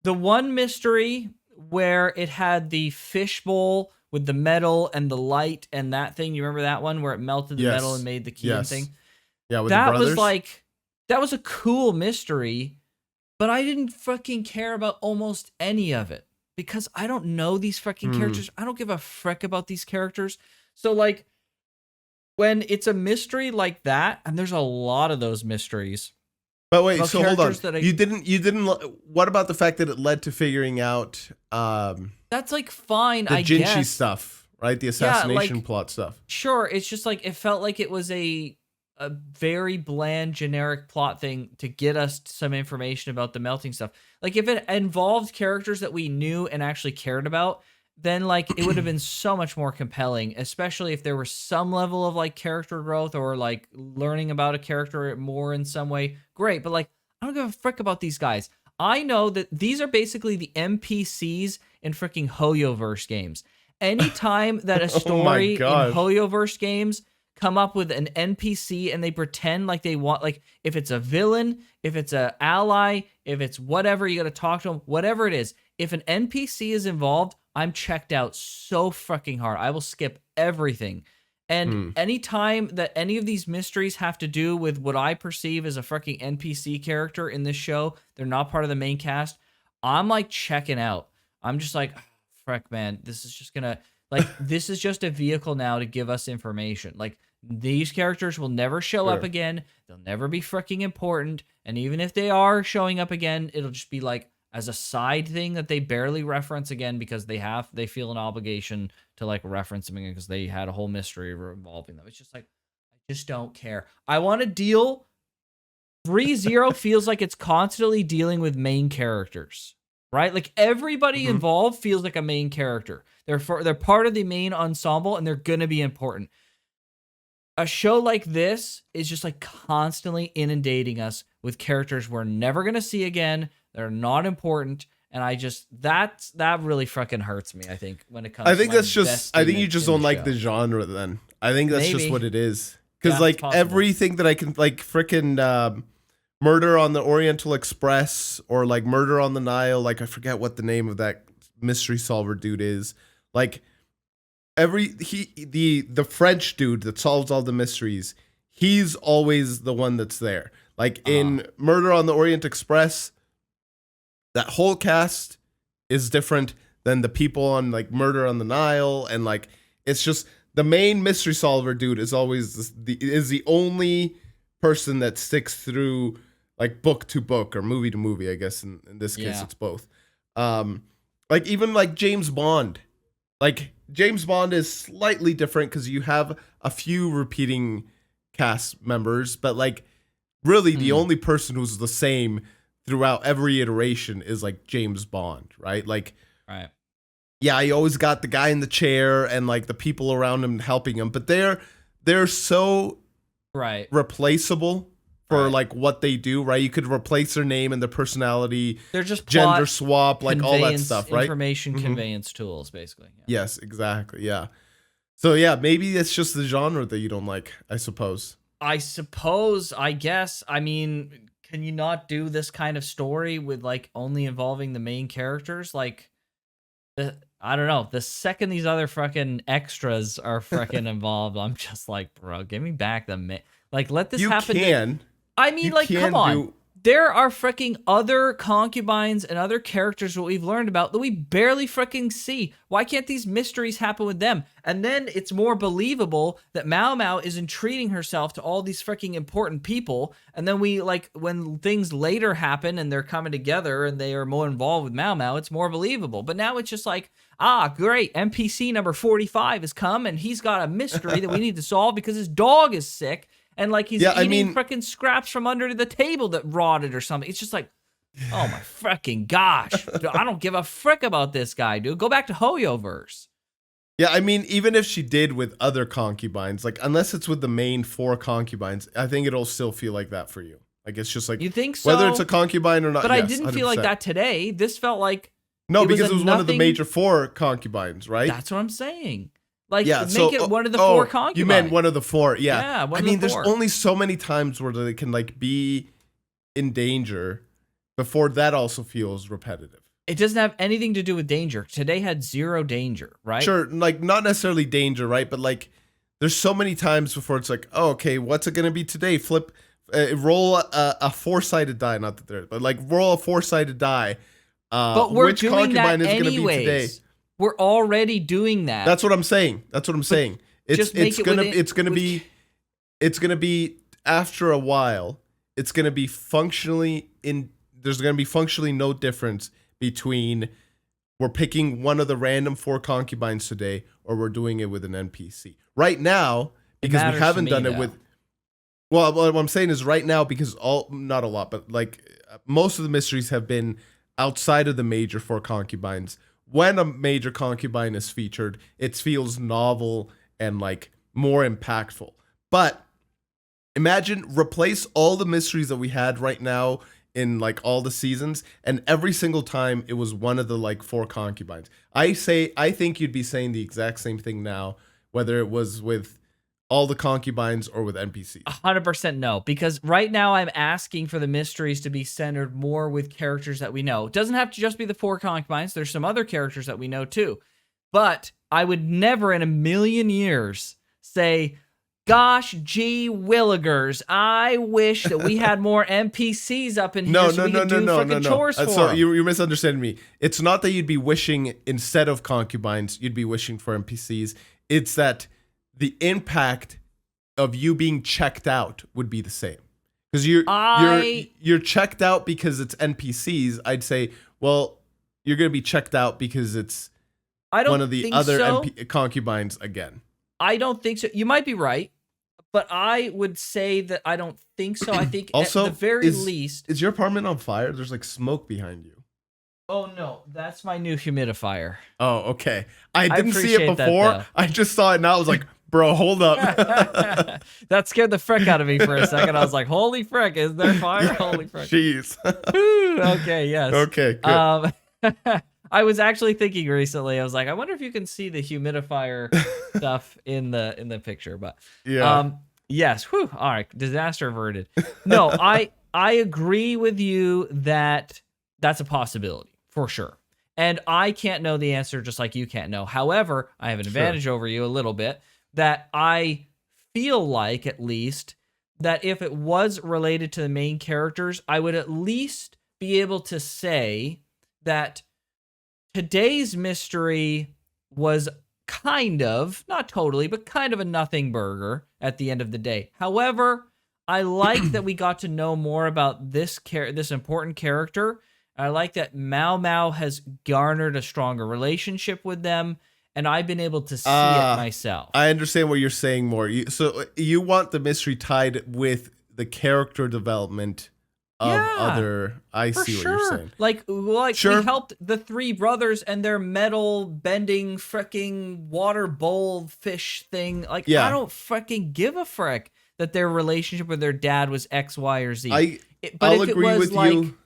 The one mystery where it had the fishbowl with the metal and the light and that thing. You remember that one where it melted the metal and made the key and thing? Yeah, with that the brothers. was like, that was a cool mystery, but I didn't fucking care about almost any of it because I don't know these fucking characters. I don't give a frick about these characters. So like when it's a mystery like that, and there's a lot of those mysteries. But wait, so hold on. You didn't. What about the fact that it led to figuring out? That's like fine. The I Jinshi guess stuff, right? The assassination plot stuff. Sure, it's just like it felt like it was a very bland, generic plot thing to get us some information about the melting stuff. Like if it involved characters that we knew and actually cared about, then like it would have been so much more compelling, especially if there was some level of like character growth or like learning about a character more in some way. Great, but like I don't give a frick about these guys. I know that these are basically the NPCs in freaking Hoyoverse games. Anytime that a story in gosh. Hoyoverse games come up with an NPC and they pretend like they want, like if it's a villain, if it's an ally, if it's whatever, you got to talk to them, whatever it is. If an NPC is involved, I'm checked out so fucking hard. I will skip everything. And anytime that any of these mysteries have to do with what I perceive as a fucking NPC character in this show, they're not part of the main cast, I'm like checking out. I'm just like, frick, man, this is just gonna, like, this is just a vehicle now to give us information. Like, these characters will never show up again. They'll never be freaking important. And even if they are showing up again, it'll just be like as a side thing that they barely reference again because they feel an obligation to like reference them again because they had a whole mystery involving them. It's just like, I just don't care. I want to deal. 3-0 feels like it's constantly dealing with main characters, right? Like everybody involved feels like a main character. They're part of the main ensemble and they're going to be important. A show like this is just like constantly inundating us with characters we're never going to see again. They're not important. And I just, that really fucking hurts me, I think, when it comes I think to that's just, I think you just don't like the genre then. I think that's just what it is. Because like everything that I can, like freaking Murder on the Oriental Express or like Murder on the Nile, like I forget what the name of that mystery solver dude is. Like the French dude that solves all the mysteries, he's always the one that's there. Like in Murder on the Orient Express, that whole cast is different than the people on like Murder on the Nile, and like it's just the main mystery solver dude is always the only person that sticks through like book to book or movie to movie. I guess in this case it's both. Like even like James Bond, like James Bond is slightly different because you have a few repeating cast members, but like really the only person who's the same throughout every iteration is like James Bond, right? Like, right. Yeah, you always got the guy in the chair and like the people around him helping him, but they're so replaceable for like what they do, right? You could replace their name and their personality. They're just gender swap, like all that stuff, right? Information conveyance tools, basically. Yeah. Yes, exactly. Yeah. So yeah, maybe it's just the genre that you don't like, I suppose. I guess. I mean, can you not do this kind of story with like only involving the main characters? Like, I don't know. The second these other fucking extras are fucking involved, I'm just like, bro, give me back the like. Let this happen. I mean, like, come on. There are freaking other concubines and other characters that we've learned about that we barely freaking see. Why can't these mysteries happen with them? And then it's more believable that Maomao is entreating herself to all these freaking important people. And then we, like, when things later happen and they're coming together and they are more involved with Maomao, it's more believable. But now it's just like, great, NPC number 45 has come and he's got a mystery that we need to solve because his dog is sick. And like he's eating freaking scraps from under the table that rotted or something. It's just like, oh my freaking gosh. I don't give a frick about this guy, dude. Go back to Hoyoverse. Yeah, I mean, even if she did with other concubines, like unless it's with the main 4 concubines, I think it'll still feel like that for you. Like it's just like, you think so? Whether it's a concubine or not. But yes, I didn't feel like that today. This felt like because it was one of the major 4 concubines, right? That's what I'm saying. Like, make it one of the 4 concubines. You meant one of the 4, yeah. Yeah, I mean, there's only so many times where they can, like, be in danger before that also feels repetitive. It doesn't have anything to do with danger. Today had 0 danger, right? Sure, like, not necessarily danger, right? But, like, there's so many times before it's like, oh, okay, what's it going to be today? Roll a 4-sided die, not that there, but, like, roll a 4-sided die. But we're which doing concubine that is going to be today? We're already doing that. That's what I'm saying. It's gonna be after a while. It's gonna be there's gonna be functionally no difference between we're picking one of the random 4 concubines today or we're doing it with an NPC. Right now, because we haven't done it with. Well, what I'm saying is right now because not a lot, but like most of the mysteries have been outside of the major 4 concubines. When a major concubine is featured, it feels novel and like more impactful. But imagine replace all the mysteries that we had right now in like all the seasons, and every single time it was one of the like 4 concubines. I think you'd be saying the exact same thing now, whether it was with all the concubines or with NPCs. 100% no, because right now I'm asking for the mysteries to be centered more with characters that we know. It doesn't have to just be the 4 concubines. There's some other characters that we know too. But I would never in a million years say, gosh, gee willigers, I wish that we had more NPCs up in here so we could do freaking chores for So them. you're misunderstanding me. It's not that you'd be wishing instead of concubines, you'd be wishing for NPCs. It's that the impact of you being checked out would be the same. Because you're checked out because it's NPCs. I'd say, well, you're going to be checked out because it's one of the other concubines again. I don't think so. You might be right, but I would say that I don't think so. I think also, at the very least... Is your apartment on fire? There's like smoke behind you. Oh, no. That's my new humidifier. Oh, okay. I didn't see it appreciate that, before. though. I just saw it now. I was like, bro, hold up. That scared the frick out of me for a second. I was like, holy frick, is there fire? Holy frick. Jeez. Okay, yes. Okay, good. I was actually thinking recently, I was like, I wonder if you can see the humidifier stuff in the picture. But yeah. yes. Whew. All right. Disaster averted. No, I agree with you that that's a possibility for sure. And I can't know the answer just like you can't know. However, I have an advantage over you a little bit that I feel like at least that if it was related to the main characters, I would at least be able to say that today's mystery was kind of, not totally, but kind of a nothing burger at the end of the day. However, I like that we got to know more about this important character. I like that Maomao has garnered a stronger relationship with them, and I've been able to see it myself. I understand what you're saying more. So you want the mystery tied with the character development of other. I see what you're saying. Like we helped the 3 brothers and their metal bending freaking water bowl fish thing. Like I don't freaking give a frick that their relationship with their dad was X, Y, or Z. I'll agree with you.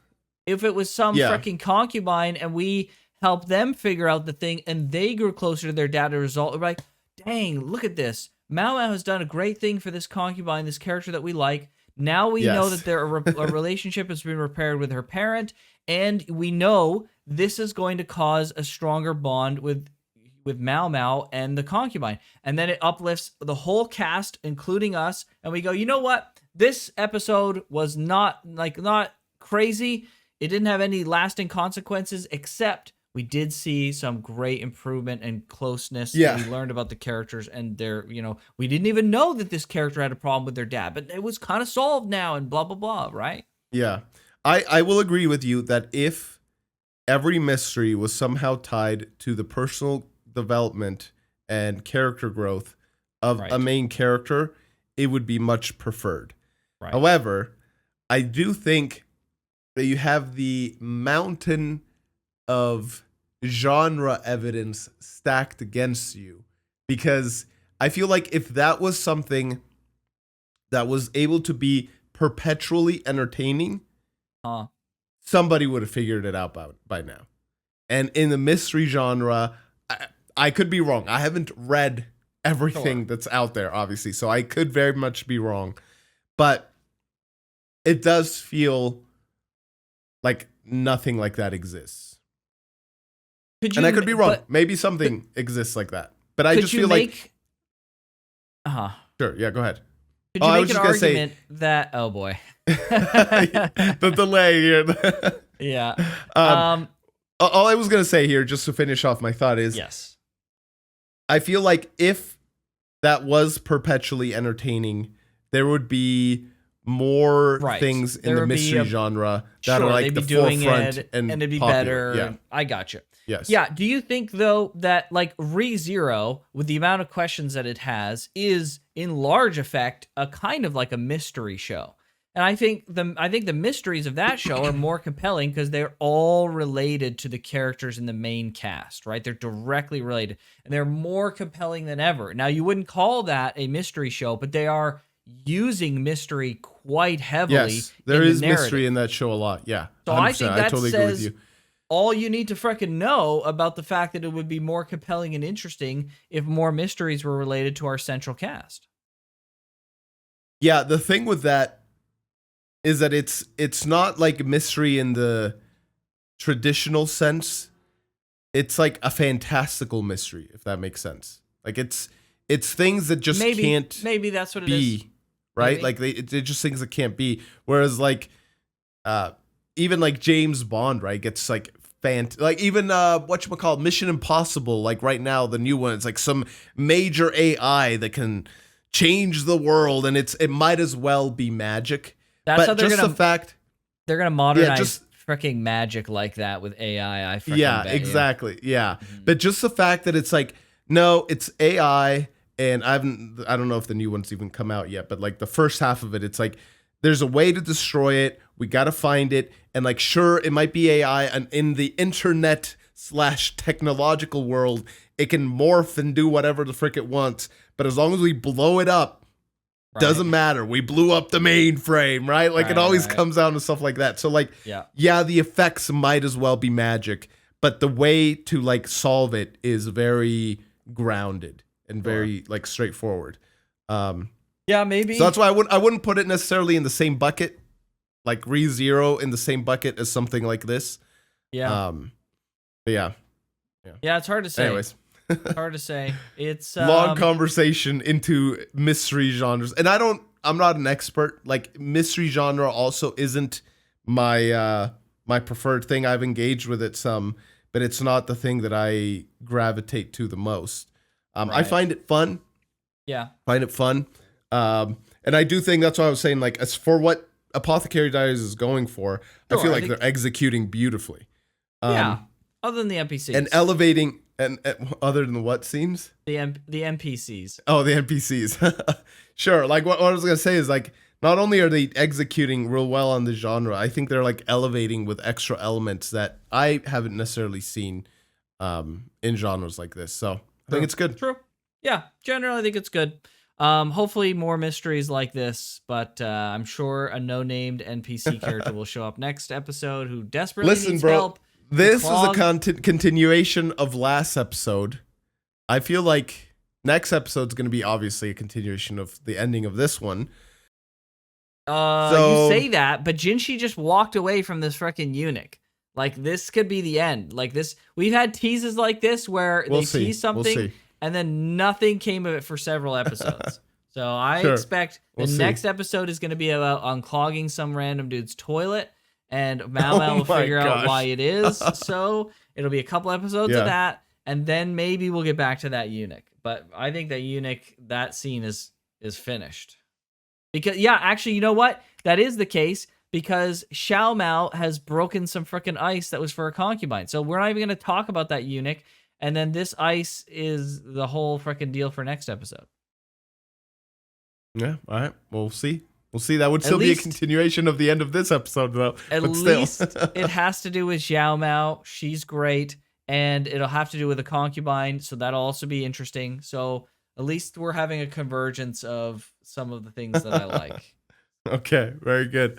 If it was some freaking concubine and we helped them figure out the thing and they grew closer to their dad as a result, we're like, dang, look at this. Maomao has done a great thing for this concubine, this character that we like. Now we know that a relationship has been repaired with her parent, and we know this is going to cause a stronger bond with Maomao and the concubine. And then it uplifts the whole cast, including us, and we go, you know what? This episode was not crazy. It didn't have any lasting consequences, except we did see some great improvement and closeness. Yeah. We learned about the characters and we didn't even know that this character had a problem with their dad, but it was kind of solved now and blah, blah, blah, right? Yeah. I will agree with you that if every mystery was somehow tied to the personal development and character growth of a main character, it would be much preferred. Right. However, I do think that you have the mountain of genre evidence stacked against you, because I feel like if that was something that was able to be perpetually entertaining, somebody would have figured it out by now. And in the mystery genre, I could be wrong. I haven't read everything that's out there, obviously, so I could very much be wrong. But it does feel like nothing like that exists. And I could be wrong. Maybe something exists like that. But I just feel like... Sure, yeah, go ahead. Could you make an argument that... Oh, boy. The delay here. Yeah. All I was going to say here, just to finish off my thought, is... Yes. I feel like if that was perpetually entertaining, there would be more things in the mystery genre that are like the forefront and it'd be popular. better. Yeah. I got you. Yes. Yeah. Do you think though that like ReZero, with the amount of questions that it has, is in large effect a kind of like a mystery show? And I think the mysteries of that show are more compelling because they're all related to the characters in the main cast, right? They're directly related, and they're more compelling than ever. Now, you wouldn't call that a mystery show, but they are using mystery quite heavily. Yes, there in is the narrative. mystery in that show a lot. Yeah, So I think 100%. that I totally agree with says you. all you need to freaking know about the fact that it would be more compelling and interesting if more mysteries were related to our central cast. Yeah, the thing with that is that it's not like mystery in the traditional sense. It's like a fantastical mystery, if that makes sense. Like it's things that just can't maybe that's what it is. be, right? Maybe. Like they're just things that can't be. Whereas like even like James Bond, right, gets like like even whatchamacallit, Mission Impossible, like right now the new one, it's like some major AI that can change the world, and it might as well be magic. That's but how they're just gonna the fact they're gonna modernize freaking magic like that with AI. I freaking yeah, bet exactly. you. Yeah. But just the fact that it's like, no, it's AI, and I don't know if the new one's even come out yet, but like the first half of it, it's like there's a way to destroy it. We got to find it. And like, sure, it might be AI, and in the internet / technological world, it can morph and do whatever the frick it wants. But as long as we blow it up, doesn't matter. We blew up the mainframe, right? Like it always comes down to stuff like that. So like, yeah, the effects might as well be magic, but the way to like solve it is very grounded and very like straightforward. Yeah, maybe. So that's why I wouldn't put it necessarily in the same bucket, like ReZero in the same bucket as something like this. Yeah. But yeah. Yeah, it's hard to say. Anyways. It's hard to say. It's long conversation into mystery genres, and I'm not an expert. Like mystery genre also isn't my my preferred thing. I've engaged with it some, but it's not the thing that I gravitate to the most. I find it fun. Yeah, find it fun. And I do think that's what I was saying. Like as for what Apothecary Diaries is going for, I feel like they're executing beautifully. Yeah, other than the NPCs and elevating. And other than what scenes? The NPCs. Oh, the NPCs. Sure. Like what I was gonna say is like not only are they executing real well on the genre, I think they're like elevating with extra elements that I haven't necessarily seen in genres like this. So I think it's good. True. Yeah, generally I think it's good. Hopefully more mysteries like this, but I'm sure a no-named NPC character will show up next episode who desperately needs help. This is a continuation of last episode. I feel like next episode's going to be obviously a continuation of the ending of this one. You say that, but Jinshi just walked away from this freaking eunuch. Like, this could be the end. Like, this, we've had teases like this where they tease something and then nothing came of it for several episodes. So I expect the next episode is going to be about unclogging some random dude's toilet. And Maomao will figure out why it is. So it'll be a couple episodes of that, and then maybe we'll get back to that eunuch. But I think that eunuch, that scene is finished. Because actually, you know what? That is the case because Maomao has broken some freaking ice that was for a concubine. So we're not even going to talk about that eunuch. And then this ice is the whole freaking deal for next episode. Yeah. All right. We'll see. We'll see. That would still be a continuation of the end of this episode, though. At least it has to do with Maomao. She's great. And it'll have to do with a concubine. So that'll also be interesting. So at least we're having a convergence of some of the things that I like. Okay. Very good.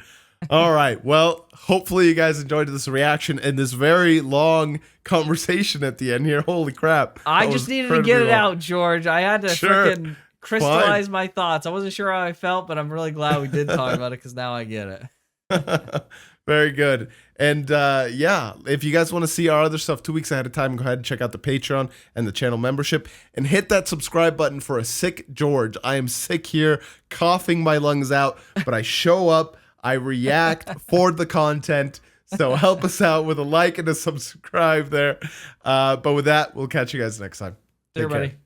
All right. Well, hopefully you guys enjoyed this reaction and this very long conversation at the end here. Holy crap. I just needed to get it out, George. I had to freaking crystallize my thoughts. I wasn't sure how I felt, but I'm really glad we did talk about it because now I get it. Very good. And if you guys want to see our other stuff 2 weeks ahead of time, go ahead and check out the Patreon and the channel membership and hit that subscribe button for a sick George. I am sick here, coughing my lungs out, but I show up, I react for the content. So help us out with a like and a subscribe there. But with that, we'll catch you guys next time. Take care. Everybody.